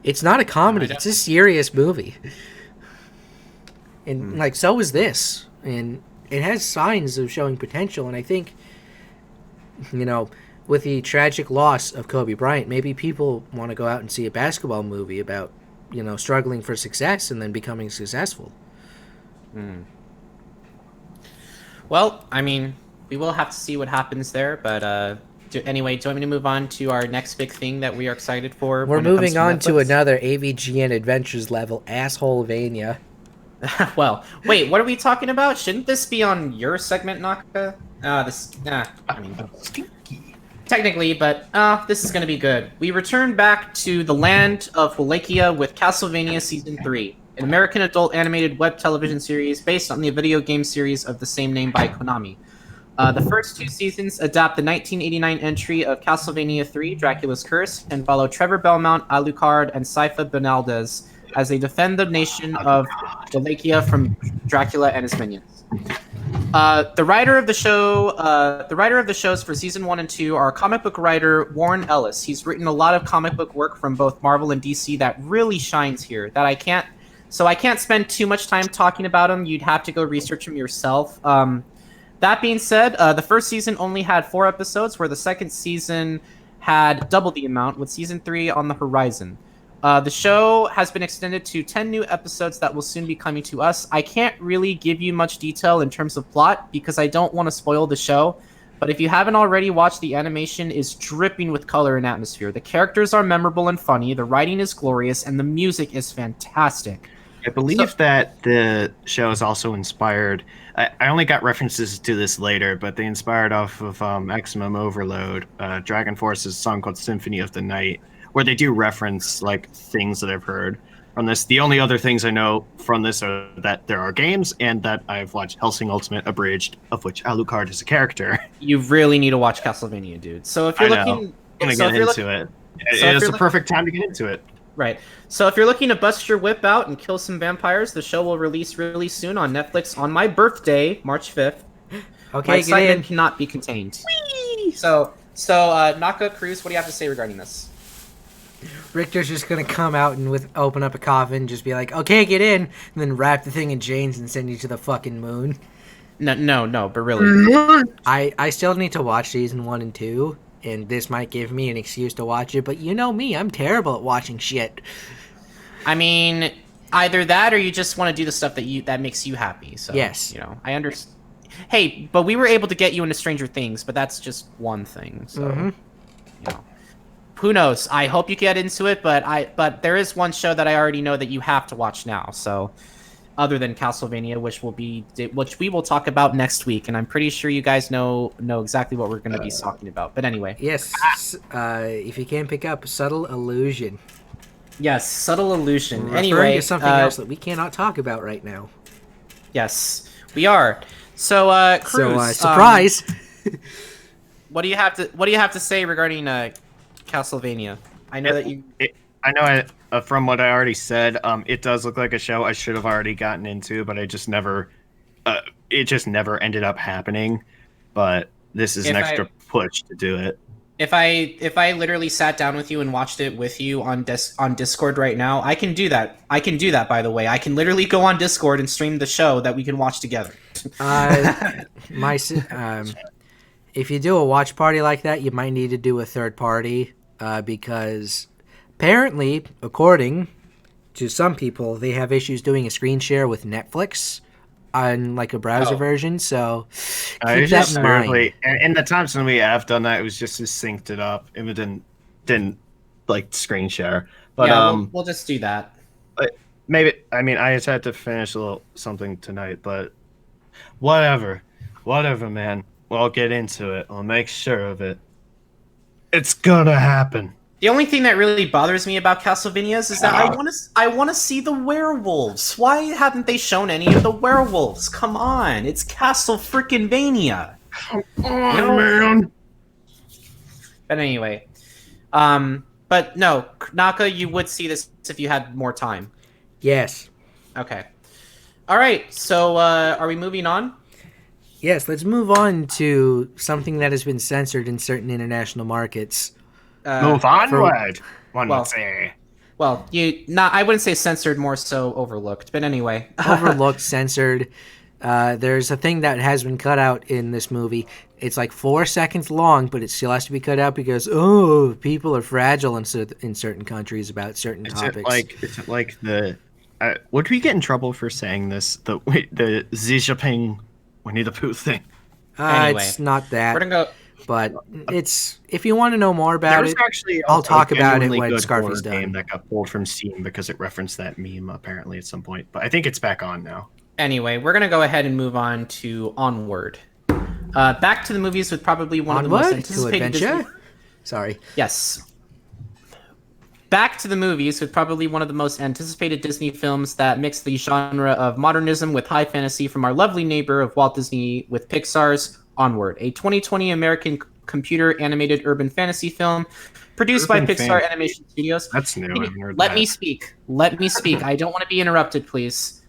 It's not a comedy. It's a serious movie, and so is this, and it has signs of showing potential. And I think, with the tragic loss of Kobe Bryant, maybe people want to go out and see a basketball movie about, struggling for success and then becoming successful. Well, I mean, we will have to see what happens there, but anyway, do you want me to move on to our next big thing that we are excited for? We're when it comes moving on to Netflix? another AVGN Adventures level, Assholevania. Well, wait, what are we talking about? Shouldn't this be on your segment, Naka? Technically, but this is going to be good. We return back to the land of Wallachia with Castlevania Season 3, an American adult animated web television series based on the video game series of the same name by Konami. The first two seasons adapt the 1989 entry of Castlevania 3, Dracula's Curse, and follow Trevor Belmont, Alucard, and Sypha Benaldez as they defend the nation of Wallachia from Dracula and his minions. The writer of the shows for season 1 and 2 are comic book writer Warren Ellis. He's written a lot of comic book work from both Marvel and DC that really shines here. I can't spend too much time talking about him. You'd have to go research him yourself. That being said, the first season only had 4 episodes, where the second season had double the amount, with season 3 on the horizon. The show has been extended to 10 new episodes that will soon be coming to us. I can't really give you much detail in terms of plot because I don't want to spoil the show, but if you haven't already watched, the animation is dripping with color and atmosphere. The characters are memorable and funny, the writing is glorious, and the music is fantastic. I believe that the show is also inspired. I only got references to this later, but they inspired off of Maximum Overload, Dragon Force's song called Symphony of the Night, where they do reference like things that I've heard from this. The only other things I know from this are that there are games and that I've watched Hellsing Ultimate Abridged, of which Alucard is a character. You really need to watch Castlevania, dude. So if you're looking, I'm gonna get into it. It's the perfect time to get into it. Right. So if you're looking to bust your whip out and kill some vampires, the show will release really soon on Netflix on my birthday, March 5th. Okay, My excitement cannot be contained. Whee! So Naka, Krüz, what do you have to say regarding this? Richter's just gonna come out and open up a coffin, just be like, "Okay, get in," and then wrap the thing in chains and send you to the fucking moon. No, but really. I still need to watch season 1 and 2, and this might give me an excuse to watch it. But you know me, I'm terrible at watching shit. I mean, either that or you just want to do the stuff that makes you happy. So yes, I understand. Hey, but we were able to get you into Stranger Things, but that's just one thing. So who knows? I hope you get into it, but there is one show that I already know that you have to watch now. So, other than Castlevania, which we will talk about next week, and I'm pretty sure you guys know exactly what we're going to be talking about. But anyway, Yes. If you can't pick up, Subtle Illusion. yes, Subtle Illusion. Referring Anyway, to something else that we cannot talk about right now. Yes, we are. So, Krüz, surprise. what do you have to say regarding Castlevania? I know that you. From what I already said, it does look like a show I should have already gotten into, but I just never. It just never ended up happening. But this is an extra push to do it. If I literally sat down with you and watched it with you on Discord right now, I can do that. By the way, I can literally go on Discord and stream the show that we can watch together. If you do a watch party like that, you might need to do a third party because apparently, according to some people, they have issues doing a screen share with Netflix on like a browser version. So keep that in mind. And the times when we have done that, it was just synced it up. It didn't like screen share. But yeah, we'll just do that. Maybe I just had to finish a little something tonight, but whatever, man. We'll get into it. I'll make sure of it. It's gonna happen. The only thing that really bothers me about Castlevania is that I want to see the werewolves. Why haven't they shown any of the werewolves? Come on, it's Castle-freaking-Vania. Come on, man. But anyway, but no, Naka, you would see this if you had more time. Yes. Okay. All right. So, are we moving on? Yes, let's move on to something that has been censored in certain international markets. Move onward, one would say. Well, I wouldn't say censored, more so overlooked. But anyway. Overlooked, censored. There's a thing that has been cut out in this movie. It's like 4 seconds long, but it still has to be cut out because, people are fragile in certain countries about certain topics. Is it like the... would we get in trouble for saying this? The Xi Jinping Winnie the Pooh thing? Anyway, it's not that. We're gonna go... But it's if you want to know more about it, actually I'll talk about it when Scarfy's done. Game that got pulled from Steam because it referenced that meme apparently at some point, but I think it's back on now. Anyway, we're gonna go ahead and move on to Onward. Back to the movies with probably one of the most anticipated Disney... Sorry. Yes. Back to the movies with probably one of the most anticipated Disney films that mix the genre of modernism with high fantasy from our lovely neighbor of Walt Disney with Pixar's Onward, a 2020 American computer animated urban fantasy film produced by Pixar Animation Studios. That's new. Let me speak. I don't want to be interrupted, please.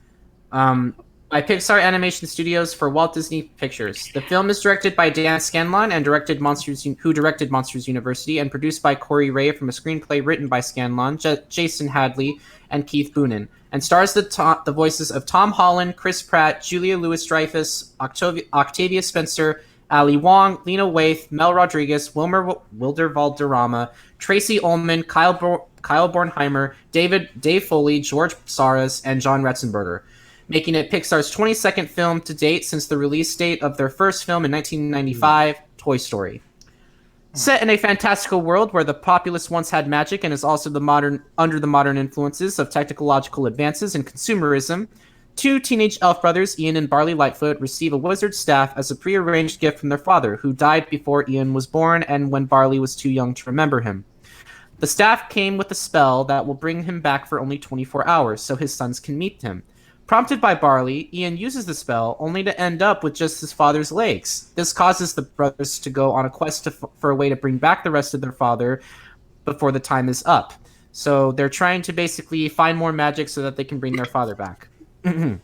By Pixar Animation Studios for Walt Disney Pictures. The film is directed by Dan Scanlon and who directed Monsters University, and produced by Corey Ray from a screenplay written by Scanlon, Jason Hadley, and Keith Boonen, and stars the voices of Tom Holland, Chris Pratt, Julia Louis-Dreyfus, Octavia Spencer, Ali Wong, Lena Waithe, Mel Rodriguez, Wilder Valderrama, Tracy Ullman, Kyle Bornheimer, Dave Foley, George Saras, and John Ratzenberger, making it Pixar's 22nd film to date since the release date of their first film in 1995, Toy Story. Set in a fantastical world where the populace once had magic and is also under the modern influences of technological advances and consumerism, two teenage elf brothers, Ian and Barley Lightfoot, receive a wizard's staff as a prearranged gift from their father, who died before Ian was born and when Barley was too young to remember him. The staff came with a spell that will bring him back for only 24 hours, so his sons can meet him. Prompted by Barley, Ian uses the spell, only to end up with just his father's legs. This causes the brothers to go on a quest for a way to bring back the rest of their father before the time is up. So they're trying to basically find more magic so that they can bring their father back. When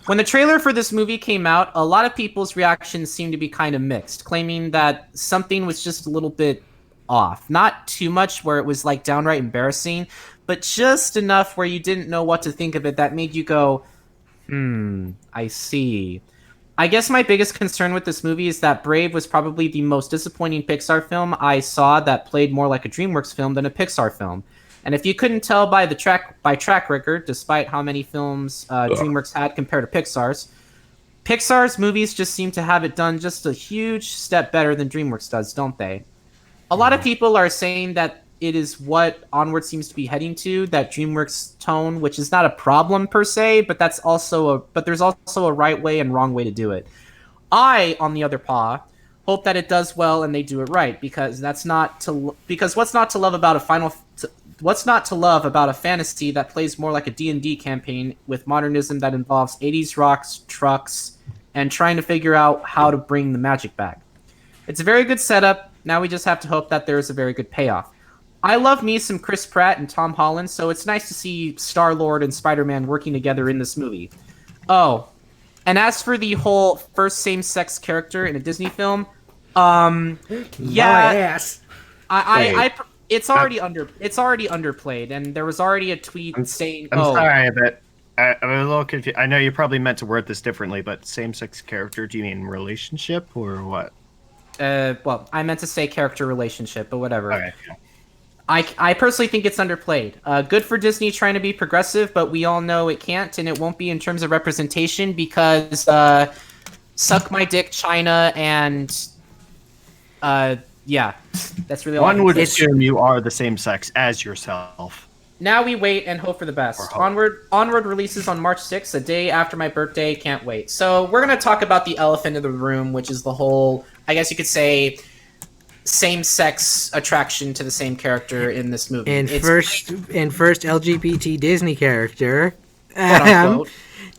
the trailer for this movie came out, a lot of people's reactions seemed to be kind of mixed, claiming that something was just a little bit off. Not too much where it was like downright embarrassing, but just enough where you didn't know what to think of it that made you go, I see. I guess my biggest concern with this movie is that Brave was probably the most disappointing Pixar film I saw that played more like a DreamWorks film than a Pixar film. And if you couldn't tell by track record, despite how many films DreamWorks had compared to Pixar's movies just seem to have it done just a huge step better than DreamWorks does, don't they? A lot of people are saying that it is what Onward seems to be heading to, that DreamWorks tone, which is not a problem per se, but there's also a right way and wrong way to do it. I, on the other paw, hope that it does well and they do it right, because what's not to love about a fantasy that plays more like a D&D campaign with modernism that involves 80s rocks, trucks, and trying to figure out how to bring the magic back. It's a very good setup. Now we just have to hope that there's a very good payoff. I love me some Chris Pratt and Tom Holland, so it's nice to see Star-Lord and Spider-Man working together in this movie. Oh, and as for the whole first same-sex character in a Disney film, My ass. It's already underplayed, and there was already a tweet saying, I'm sorry, but I'm a little confused. I know you probably meant to word this differently, but same-sex character, do you mean relationship or what? Well, I meant to say character relationship, but whatever. Okay. I personally think it's underplayed. Good for Disney trying to be progressive, but we all know it can't, and it won't be in terms of representation because suck my dick, China, and yeah, that's really all. One would assume you are the same sex as yourself. Now we wait and hope for the best. Onward releases on March 6th, a day after my birthday. Can't wait. So we're going to talk about the elephant in the room, which is the whole, I guess you could say, same-sex attraction to the same character in this movie. And first LGBT Disney character. Quote unquote.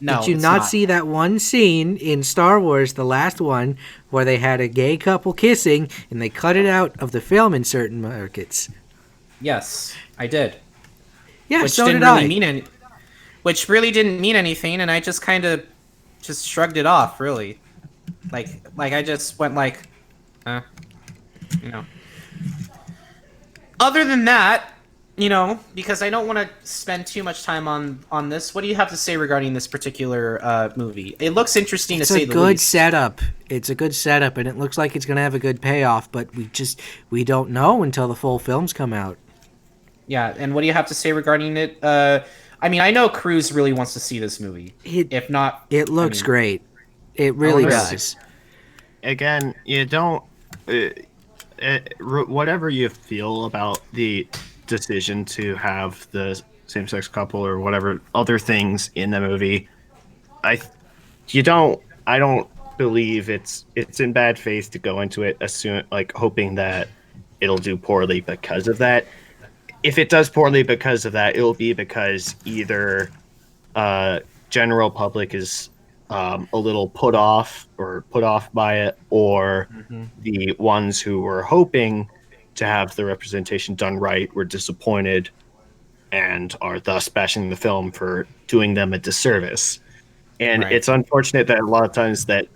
No, did you not see that one scene in Star Wars, the last one, where they had a gay couple kissing and they cut it out of the film in certain markets? Yes, I did. Yeah, which so didn't did really I. Which really didn't mean anything, and I just kind of just shrugged it off, really. Like I just went like, you know. Other than that, you know, because I don't want to spend too much time on this, what do you have to say regarding this particular movie? It looks interesting to say the least. It's a good setup. It's a good setup, and it looks like it's going to have a good payoff, but we don't know until the full films come out. Yeah, and what do you have to say regarding it? I mean, I know Krüz really wants to see this movie. If not... It looks great. It really does. Again, you don't... whatever you feel about the decision to have the same-sex couple or whatever other things in the movie, I don't believe it's in bad faith to go into it hoping that it'll do poorly because of that. If it does poorly because of that, it'll be because either general public is a little put off by it, or the ones who were hoping to have the representation done right were disappointed and are thus bashing the film for doing them a disservice. And It's unfortunate that a lot of times that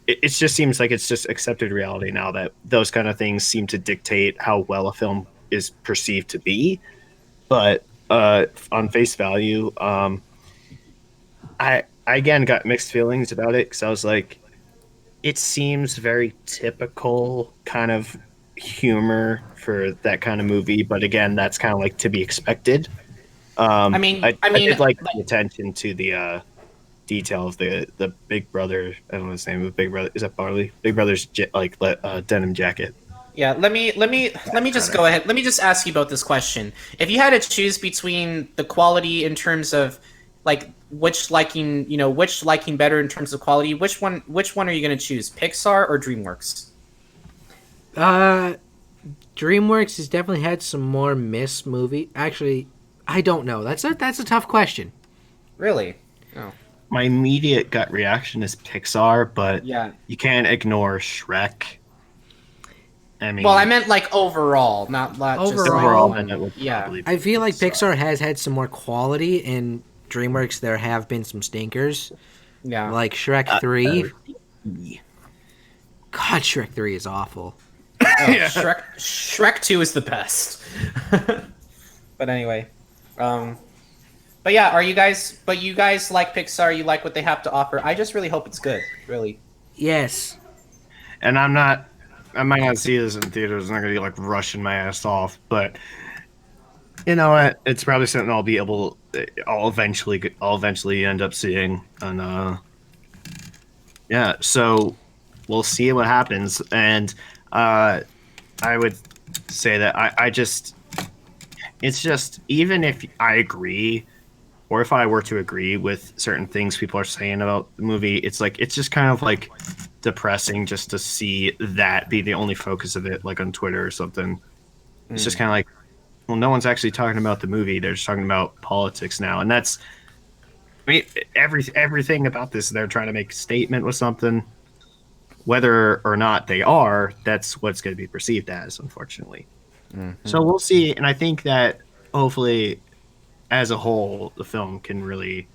it just seems like it's just accepted reality now that those kind of things seem to dictate how well a film is perceived to be. But on face value, I again got mixed feelings about it because I was like, it seems very typical kind of humor for that kind of movie, but again, that's kind of like to be expected. I did like the attention to the detail of the Big Brother. I don't know his name. Big Brother, is that Barley? Big Brother's denim jacket. Yeah, let me just go ahead. Let me just ask you about this question. If you had to choose between the quality in terms of like which liking better in terms of quality, which one are you going to choose? Pixar or DreamWorks? DreamWorks has definitely had some more missed movie. Actually, I don't know. That's a tough question. Really? Oh. My immediate gut reaction is Pixar, but yeah, you can't ignore Shrek. I mean, well, I meant like overall, not just overall. Yeah, I feel like Pixar has had some more quality, and DreamWorks there have been some stinkers. Yeah, like Shrek 3. God, Shrek 3 is awful. Yeah. Shrek 2 is the best. But anyway, but yeah, you guys like Pixar? You like what they have to offer? I just really hope it's good. Really. Yes. And I might not see this in theaters. I'm not gonna be like rushing my ass off, but you know what? It's probably something I'll eventually end up seeing. And yeah, so we'll see what happens. And I would say that it's just, even if I agree, or if I were to agree with certain things people are saying about the movie, it's like, it's just kind of like depressing just to see that be the only focus of it, like on Twitter or something. It's just kind of like, well, no one's actually talking about the movie. They're just talking about politics now. And that's, I mean, everything about this, they're trying to make a statement with something. Whether or not they are, that's what's going to be perceived as, unfortunately. So we'll see. And I think that hopefully, as a whole, the film can really,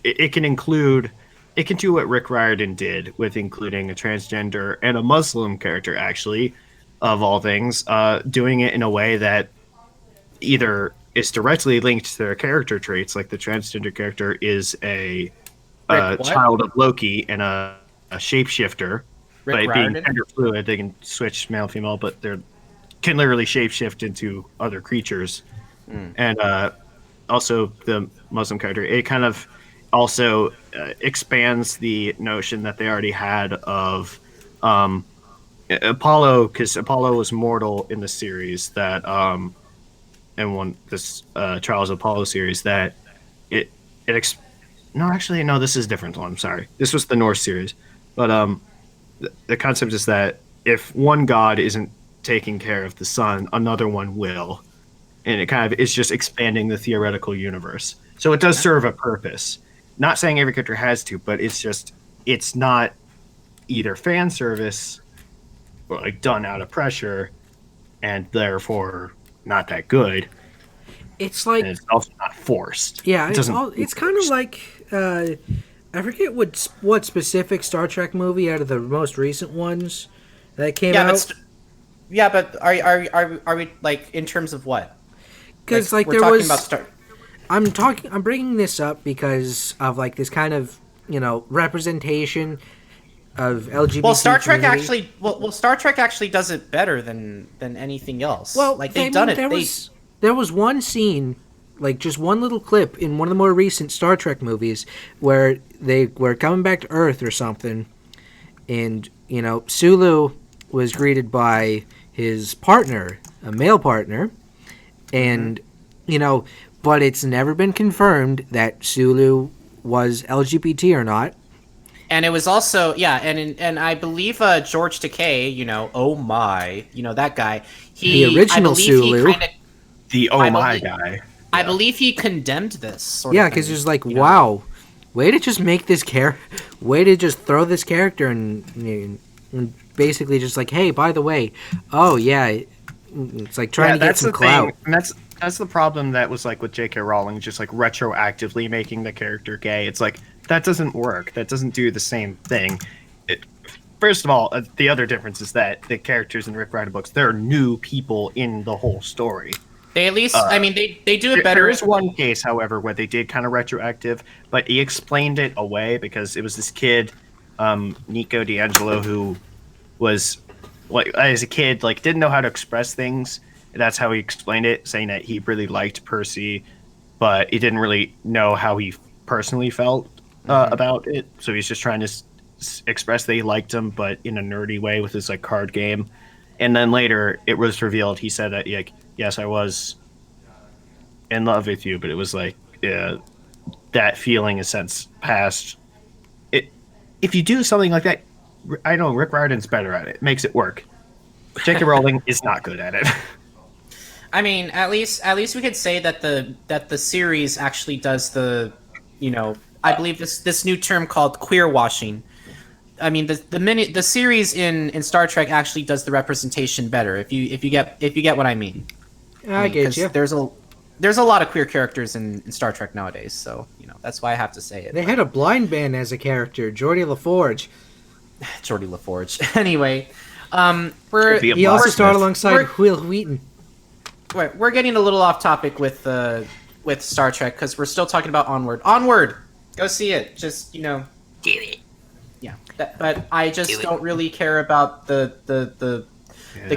it can include, it can do what Rick Riordan did with including a transgender and a Muslim character, actually, of all things, doing it in a way that either is directly linked to their character traits, like the transgender character is a child of Loki and a shapeshifter. But being gender fluid, they can switch male female, but they can literally shapeshift into other creatures. And also the Muslim character, it kind of also expands the notion that they already had of Apollo, because Apollo was mortal in the series that and this Trials of Apollo series, that no, this is a different one. I'm sorry, this was the Norse series, but the concept is that if one god isn't taking care of the sun, another one will, and it kind of is just expanding the theoretical universe. So it does serve a purpose. Not saying every character has to, but it's not either fan service or like done out of pressure, and therefore not that good. It's like, and it's also not forced. Yeah, it's kind of like I forget what specific Star Trek movie out of the most recent ones that came out. But are we like, in terms of what? Because like we're there talking was. About I'm bringing this up because of like this kind of representation of LGBT. Well, Star Trek community. Star Trek actually does it better than anything else. Well, like they've done it. There was one scene, like just one little clip in one of the more recent Star Trek movies where they were coming back to Earth or something, and Sulu was greeted by his partner, a male partner, and but it's never been confirmed that Sulu was LGBT or not. And it was also, and I believe George Takei, oh my, that guy. The original Sulu. The oh my guy. I believe he condemned this. Yeah, because it's like, wow, way to just make this way to just throw this character and basically just like, hey, by the way, oh yeah, it's like trying to get some clout. And that's the problem that was like with J.K. Rowling, just like retroactively making the character gay. It's like, that doesn't work. That doesn't do the same thing. First of all, the other difference is that the characters in Rick Riordan books, there are new people in the whole story. They at least, they do it better. There is one case, however, where they did kind of retroactive, but he explained it away because it was this kid, Nico D'Angelo, who was, like, as a kid, like, didn't know how to express things. That's how he explained it, saying that he really liked Percy, but he didn't really know how he personally felt about it. So he's just trying to express that he liked him, but in a nerdy way with his like card game. And then later it was revealed he said that like, yes, I was in love with you, but it was like that feeling has since passed. If you do something like that, I know Rick Riordan's better at it. Makes it work. J.K. Rowling is not good at it. I mean, at least we could say that the series actually does the, I believe this new term called queer washing. I mean, the series in Star Trek actually does the representation better. If you get what I mean. I get you. There's a lot of queer characters in Star Trek nowadays, so that's why I have to say it. They had a blind man as a character, Geordie LaForge. Geordie LaForge. Anyway, he also starred alongside Will Wheaton. We're getting a little off topic with Star Trek because we're still talking about Onward. Onward, go see it. Just do it. Yeah, but I just don't really care about the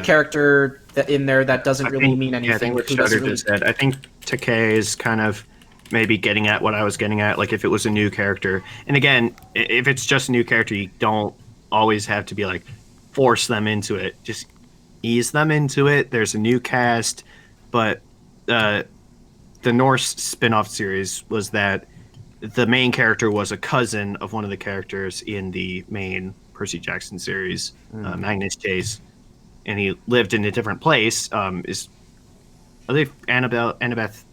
character in there that doesn't really mean anything. Yeah, I think what Shutter just said. I think Takei is kind of maybe getting at what I was getting at. Like if it was a new character, and again, if it's just a new character, you don't always have to be like force them into it. Just ease them into it. There's a new cast, but the Norse spin-off series was that the main character was a cousin of one of the characters in the main Percy Jackson series, Magnus Chase, and he lived in a different place. Are they Annabeth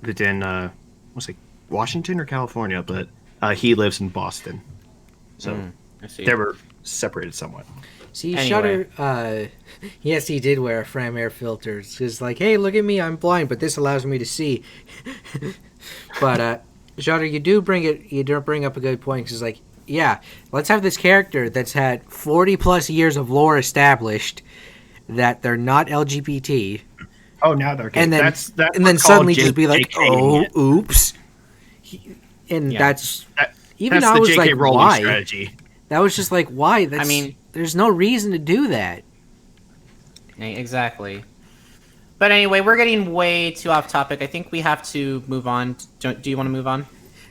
lived in was it Washington or California, but he lives in Boston. So I see. they were separated somewhat. See, Anyway. Shutter, yes, he did wear a Fram Air filter. It's just like, hey, look at me, I'm blind, but this allows me to see. But, Shutter, you do bring up a good point, because, like, yeah, let's have this character that's had 40-plus years of lore established that they're not LGBT, Oh, now they're gay. and then, That's and then what's suddenly called just be like, JK-ing it. oops. And Yeah. that's... Even That's I the was JK like, Rowling why? strategy. That was just like, why? That's, I mean- there's no reason to do that. Exactly. But anyway, we're getting way too off topic. I think we have to move on. Do you want to move on?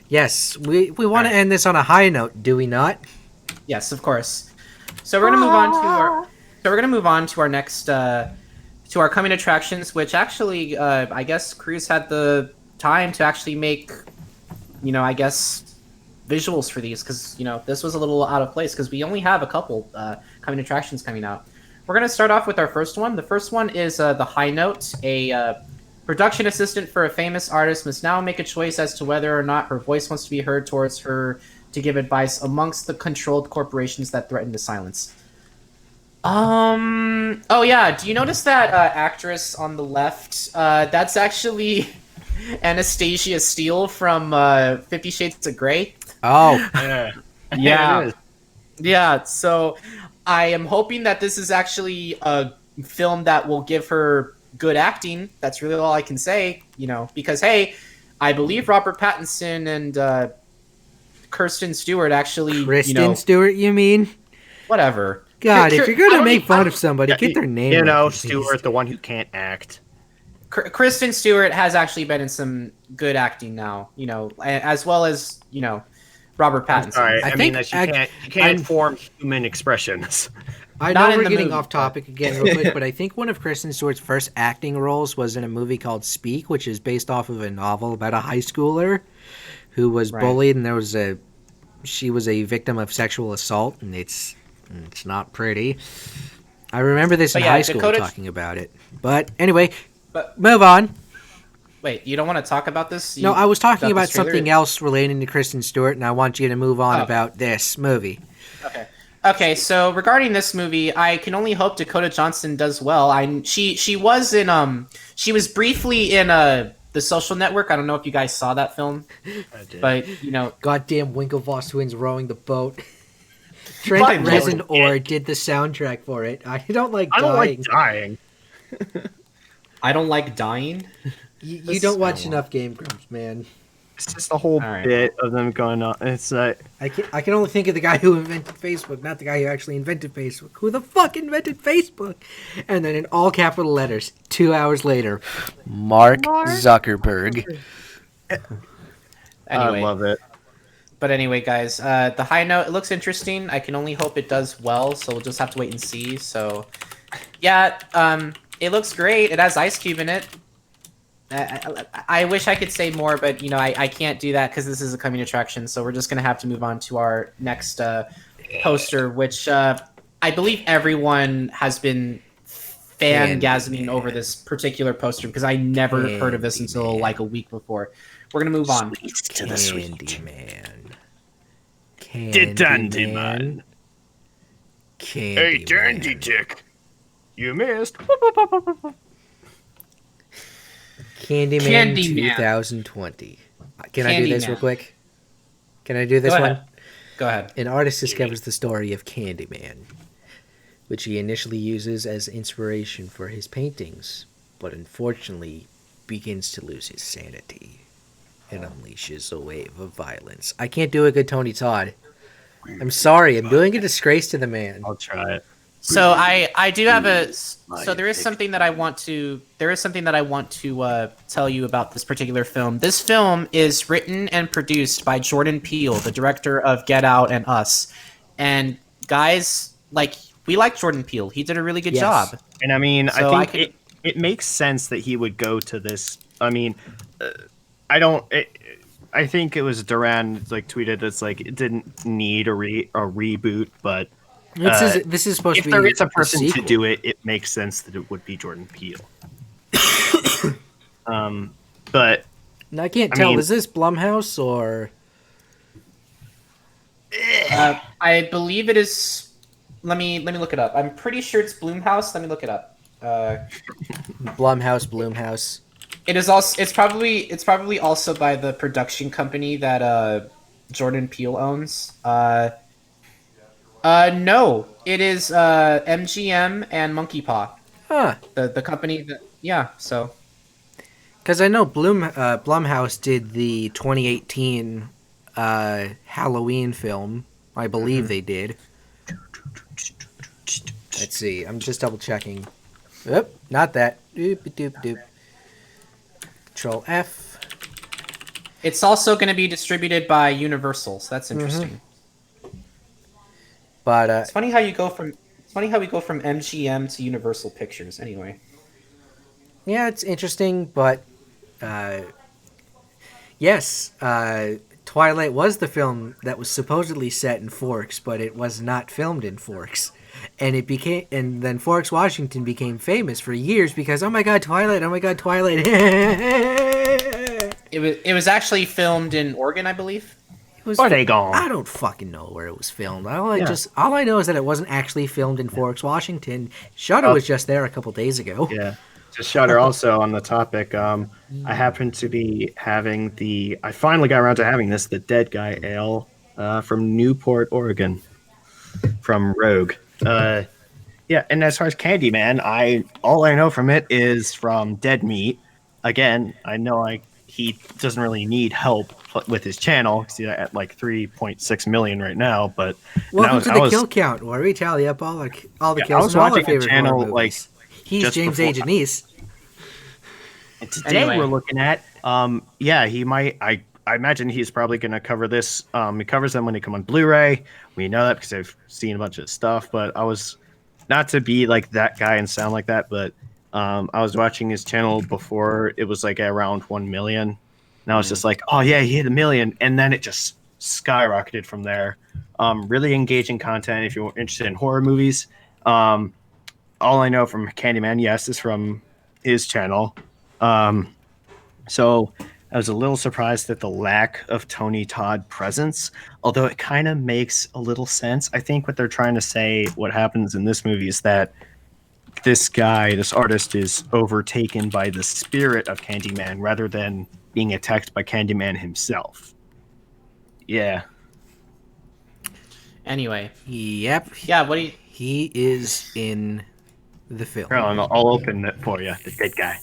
Yes, we want to end this on a high note, do we not? Yes, of course. So we're gonna move on to our. So we're gonna move on to our next to our coming attractions, which actually, I guess Krüz had the time to actually make, I guess, visuals for these, because this was a little out of place because we only have a couple coming attractions coming out. We're gonna start off with our first one. The first one is the High Note. A production assistant for a famous artist must now make a choice as to whether or not her voice wants to be heard towards her to give advice amongst the controlled corporations that threaten to silence. Oh yeah. Do you notice that actress on the left? That's actually Anastasia Steele from 50 Shades of Grey. Oh, Yeah. Yeah. It is. Yeah. So I am hoping that this is actually a film that will give her good acting. That's really all I can say. Because hey, I believe Robert Pattinson and Kirsten Stewart actually. Kristen Stewart, you mean? Whatever. God, if you're I gonna don't make e- fun of somebody, get their name You right, know, please. Stewart, the one who can't act. Kristen Stewart has actually been in some good acting now, as well as, Robert Pattinson. Sorry, I I, think mean that you can't I'm- form human expressions. I Not know in we're the getting movie, off topic again real quick, but I think one of Kristen Stewart's first acting roles was in a movie called Speak, which is based off of a novel about a high schooler who was Right. bullied, and she was a victim of sexual assault, and it's not pretty. I remember this in But yeah, high school Dakota- talking about it. But anyway, But move on. wait, you don't want to talk about this? No, I was talking about this trailer? something else relating to Kristen Stewart, and I want you to move on Oh. about this movie. Okay, so regarding this movie, I can only hope Dakota Johnson does well. She was in she was briefly in The Social Network. I don't know if you guys saw that film, but Goddamn Winklevoss twins rowing the boat. My Trent lord. Reznor or did the soundtrack for it. I don't like I dying. don't like dying. I don't like dying. You don't watch enough Game Grumps, man. It's just the whole All right. bit of them going on. It's like I can only think of the guy who invented Facebook, not the guy who actually invented Facebook. Who the fuck invented Facebook? And then in all capital letters, 2 hours later, Mark Zuckerberg. Anyway, I love it. but anyway, guys, the High Note, it looks interesting. I can only hope it does well, so we'll just have to wait and see. So, yeah, it looks great. It has Ice Cube in it. I wish I could say more, but I can't do that because this is a coming attraction. So we're just gonna have to move on to our next poster, which I believe everyone has been fangasming over this particular poster because I never heard of this until like a week before. We're gonna move on. Candyman. Candyman. Hey, Dandy Candyman. Dick. You missed. Candyman Candyman. 2020. Can I do this real Candyman. quick? Can I do this Go one? ahead. Go ahead. An artist discovers the story of Candyman, which he initially uses as inspiration for his paintings, but unfortunately begins to lose his sanity and unleashes a wave of violence. I can't do a good Tony Todd. I'm sorry. I'm doing a disgrace to the man. I'll try it. So I do have so there is something that I want to tell you about this particular film. This film is written and produced by Jordan Peele, the director of Get Out and Us. And guys, like we like Jordan Peele. He did a really good Yes. job. And I mean, So I think it makes sense that he would go to this. I mean, I don't. I think it was Duran like tweeted it's like it didn't need a reboot, but This is supposed if to be there is a a person to sequel. do it, it makes sense that it would be Jordan Peele. But Now, I can't I tell. mean- Is this Blumhouse or? I believe it is. Let me look it up. I'm pretty sure it's Blumhouse. Let me look it up. Blumhouse. It is also. It's probably also by the production company that Jordan Peele owns. No, it is MGM and Monkey Paw. Huh. The company that. Yeah. So. Because I know Blumhouse did the 2018 Halloween film. I believe they did. Let's see. I'm just double checking. Oop, not that. Doop, doop, doop. Control F. It's also going to be distributed by Universal, so that's interesting. But It's funny how we go from MGM to Universal Pictures. Anyway, yeah, it's interesting. But yes, Twilight was the film that was supposedly set in Forks, but it was not filmed in Forks. And then Forks, Washington became famous for years because oh my god, Twilight! it was actually filmed in Oregon, I believe. It was Oregon. I don't fucking know where it was filmed. All I know is that it wasn't actually filmed in Forks, Washington. Shutter was just there a couple days ago. Yeah. Just Shutter also on the topic. I happen to be having I finally got around to having the Dead Guy Ale from Newport, Oregon, from Rogue. Yeah, and as far as Candyman, all I know from it is from Dead Meat. Again, I know he doesn't really need help with his channel because he's at like 3.6 million right now. But welcome to the kill count, where we tally up all the kills. I was in all our watching a favorite channel horror movies. He's just James before- A. Janice. And today Anyway. we're looking at, he might. I imagine he's probably going to cover this. He covers them when they come on Blu-ray. We know that because I've seen a bunch of stuff. But I was not to be like that guy and sound like that, but I was watching his channel before it was like at around 1 million. And I was just like, oh yeah, he hit 1 million, and then it just skyrocketed from there. Really engaging content if you're interested in horror movies. All I know from Candyman, yes, is from his channel. So I was a little surprised at the lack of Tony Todd presence, although it kind of makes a little sense. I think what they're trying to say, what happens in this movie is that this artist is overtaken by the spirit of Candyman rather than being attacked by Candyman himself. Yeah. Anyway, Yep. yeah. What do you? He is in the film. I'll open it for you, the dead guy.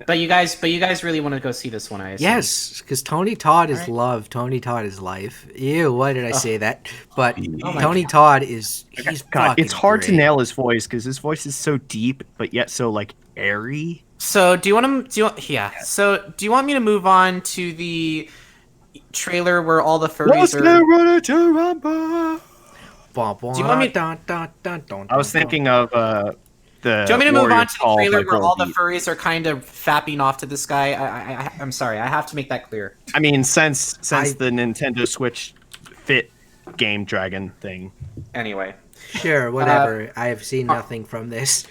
But you guys really want to go see this one, I assume. Yes, because Tony Todd is Alright. love. Tony Todd is life. Ew, why did I say that? But Oh my Tony Todd he's God, fucking it's hard to great. nail his voice because his voice is so deep, but yet so like airy. So do you want So do you want me to move on to the trailer where all the furries are? ready to rumble. Do you want me- I was thinking of the. Do you want me to move Warrior on to the Call trailer by where all the Goldie. furries are kind of fapping off to this guy? I'm sorry, I have to make that clear. I mean, since I- the Nintendo Switch Fit Game Dragon thing. Anyway, Sure, whatever. I have seen nothing from this.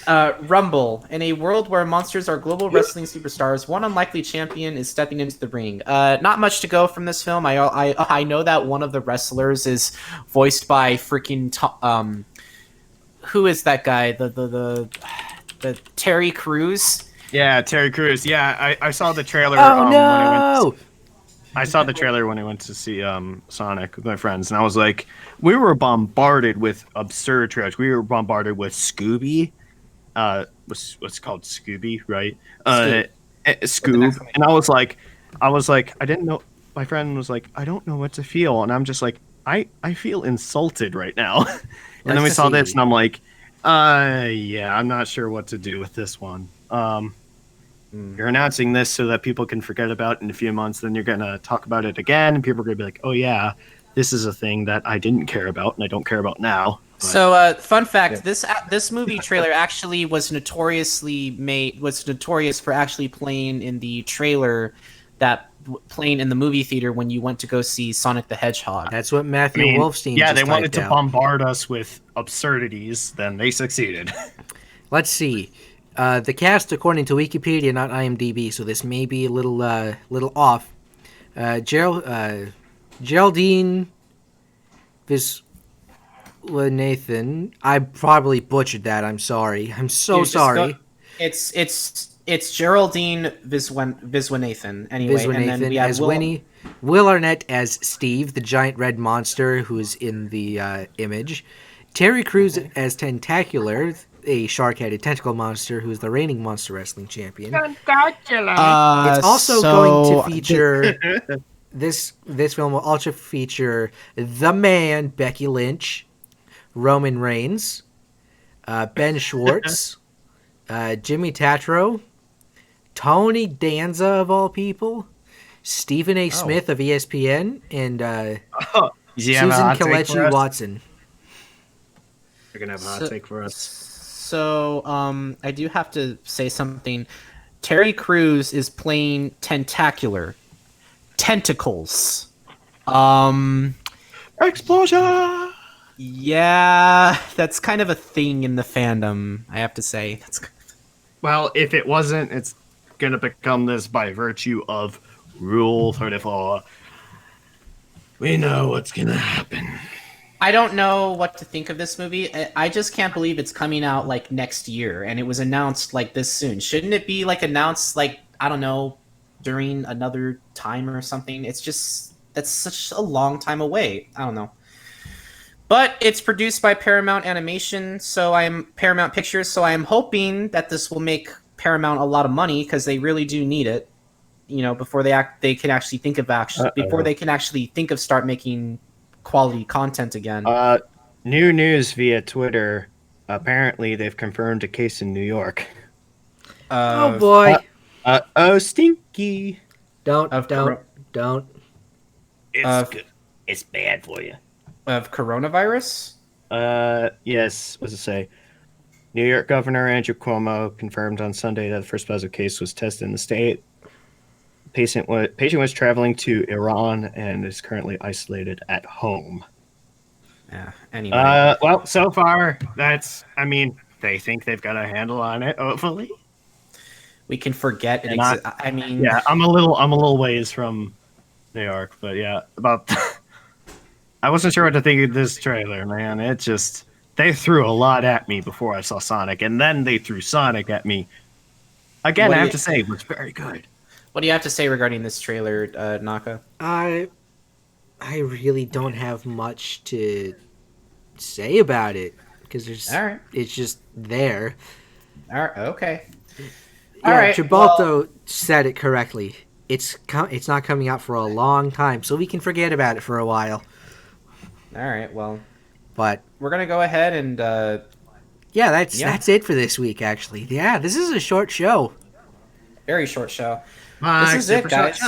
Rumble. In a world where monsters are global wrestling superstars, one unlikely champion is stepping into the ring. Not much to go from this film. I know that one of the wrestlers is voiced by freaking who is that guy? The Terry Crews. Yeah, Terry Crews. Yeah, I saw the trailer. Oh when no! I saw the trailer when I went to see Sonic with my friends, and I was like, we were bombarded with absurd trailers. We were bombarded with Scooby. What's called Scooby, right? Scoob. And I was like, I didn't know. My friend was like, I don't know what to feel, and I'm just like, I feel insulted right now. And then we saw this, and I'm like, yeah, I'm not sure what to do with this one. You're announcing this so that people can forget about it in a few months. Then you're gonna talk about it again, and people are gonna be like, "Oh yeah, this is a thing that I didn't care about and I don't care about now. But, So, fun fact: this movie trailer actually was notorious for actually playing in the trailer playing in the movie theater when you went to go see Sonic the Hedgehog. That's what Matthew Wolfstein yeah, just they wanted typed to out. bombard us with absurdities, then they succeeded. Let's see. The cast, according to Wikipedia, not IMDb, so this may be a little off. Geraldine Viswanathan. I probably butchered that. I'm sorry. I'm so sorry. It's Geraldine Viswanathan. Anyway, and then we have as Winnie. Will Arnett as Steve, the giant red monster who's in the image. Terry Krüz as Tentacular, a shark-headed tentacle monster who's the reigning monster wrestling champion. It's also going to feature this film will also feature the Man Becky Lynch, Roman Reigns, Ben Schwartz, Jimmy Tatro, Tony Danza of all people, Stephen A. Smith of ESPN, and Susan Kelechi Watson. You're gonna have a hot take for us. So, I do have to say something. Terry Crews is playing Tentacular. Tentacles. Explosion! Yeah, that's kind of a thing in the fandom, I have to say. Well, if it wasn't, it's gonna become this by virtue of Rule 34. We know what's gonna happen. I don't know what to think of this movie. I just can't believe it's coming out like next year, and it was announced like this soon. Shouldn't it be like announced like, I don't know, during another time or something? It's just, that's such a long time away. I don't know. But it's produced by Paramount Paramount Pictures, so I am hoping that this will make Paramount a lot of money, because they really do need it. You know, before they can actually think of start making quality content again. New news via Twitter. Apparently, they've confirmed a case in New York. Oh boy! Oh, stinky! Don't. It's good. It's bad for you. Of coronavirus? Yes. What's it say? New York Governor Andrew Cuomo confirmed on Sunday that the first positive case was tested in the state. Patient was traveling to Iran and is currently isolated at home. Yeah. Anyway. Well, so far they think they've got a handle on it. Hopefully, we can forget it. Yeah, I'm a little ways from New York, but yeah, about. I wasn't sure what to think of this trailer, man. It just, they threw a lot at me before I saw Sonic, and then they threw Sonic at me. Again, I have to say, it was very good. What do you have to say regarding this trailer, Naka? I really don't have much to say about it, because it's just there. All right, okay. All right. Gibalto said it correctly. It's not coming out for a long time, so we can forget about it for a while. All right, well, but we're gonna go ahead and that's it for this week. Actually, yeah, this is a short show. Very short show. This is it, guys.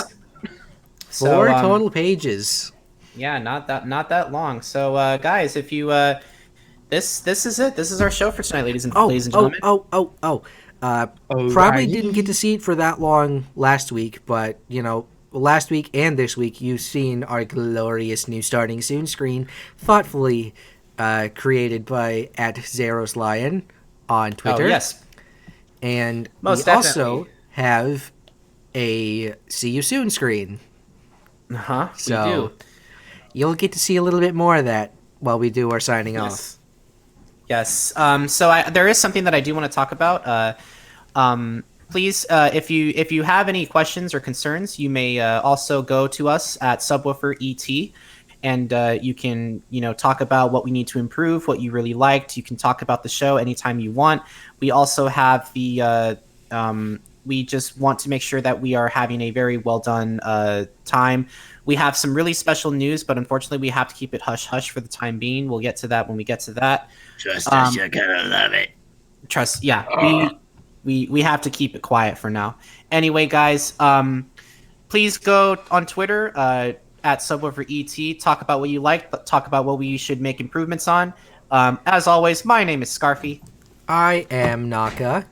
4 total pages. Yeah, not that long. So, guys, if you this is it. This is our show for tonight, ladies and gentlemen. Probably didn't get to see it for that long last week, but last week and this week, you've seen our glorious new Starting Soon screen, thoughtfully created by @ZerosLion on Twitter. Oh, yes. And we also have a See You Soon screen. Uh-huh, so we do. You'll get to see a little bit more of that while we do our signing off. Yes. So there is something that I do want to talk about. Please, if you have any questions or concerns, you may also go to us at Subwuffer ET, and you can talk about what we need to improve, what you really liked. You can talk about the show anytime you want. We also have the we just want to make sure that we are having a very well done time. We have some really special news, but unfortunately we have to keep it hush hush for the time being. We'll get to that when we get to that. Trust us, you're gonna love it. Trust, yeah. We have to keep it quiet for now. Anyway, guys, please go on Twitter. at Subwuffer ET. Talk about what you like, but talk about what we should make improvements on. As always, my name is Scarfy. I am Naka.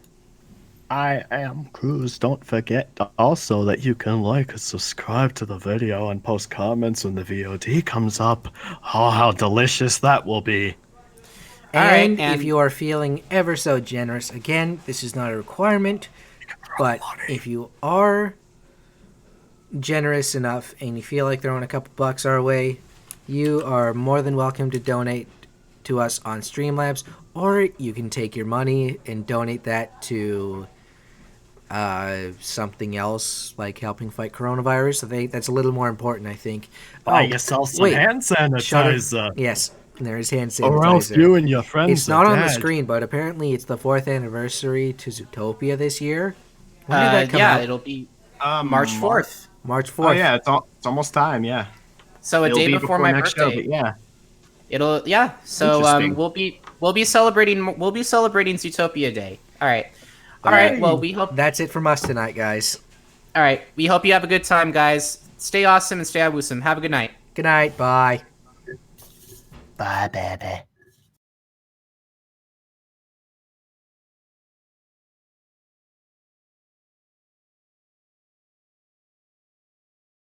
I am Krüz. Don't forget also that you can like and subscribe to the video and post comments when the VOD comes up. Oh, how delicious that will be. And, and- if you are feeling ever so generous, again, this is not a requirement, but if you are generous enough and you feel like throwing a couple bucks our way, you are more than welcome to donate to us on Streamlabs, or you can take your money and donate that to something else, like helping fight coronavirus. I think that's a little more important, I think. Buy yourself some wait. hand sanitizer. Yes, there is hand sanitizer. Or else you and your friends It's not are on the dead. screen, but apparently it's the 4th anniversary to Zootopia this year. When did that come Yeah, out? it'll be March 4th. March 4th. Oh yeah, it's almost time. Yeah, So a it'll day be before my next show, birthday. but yeah. So Interesting. we'll be celebrating Zootopia Day. All right. Well, we hope. That's it from us tonight, guys. All right. We hope you have a good time, guys. Stay awesome and stay awesome. Have a good night. Good night. Bye. Bye, baby.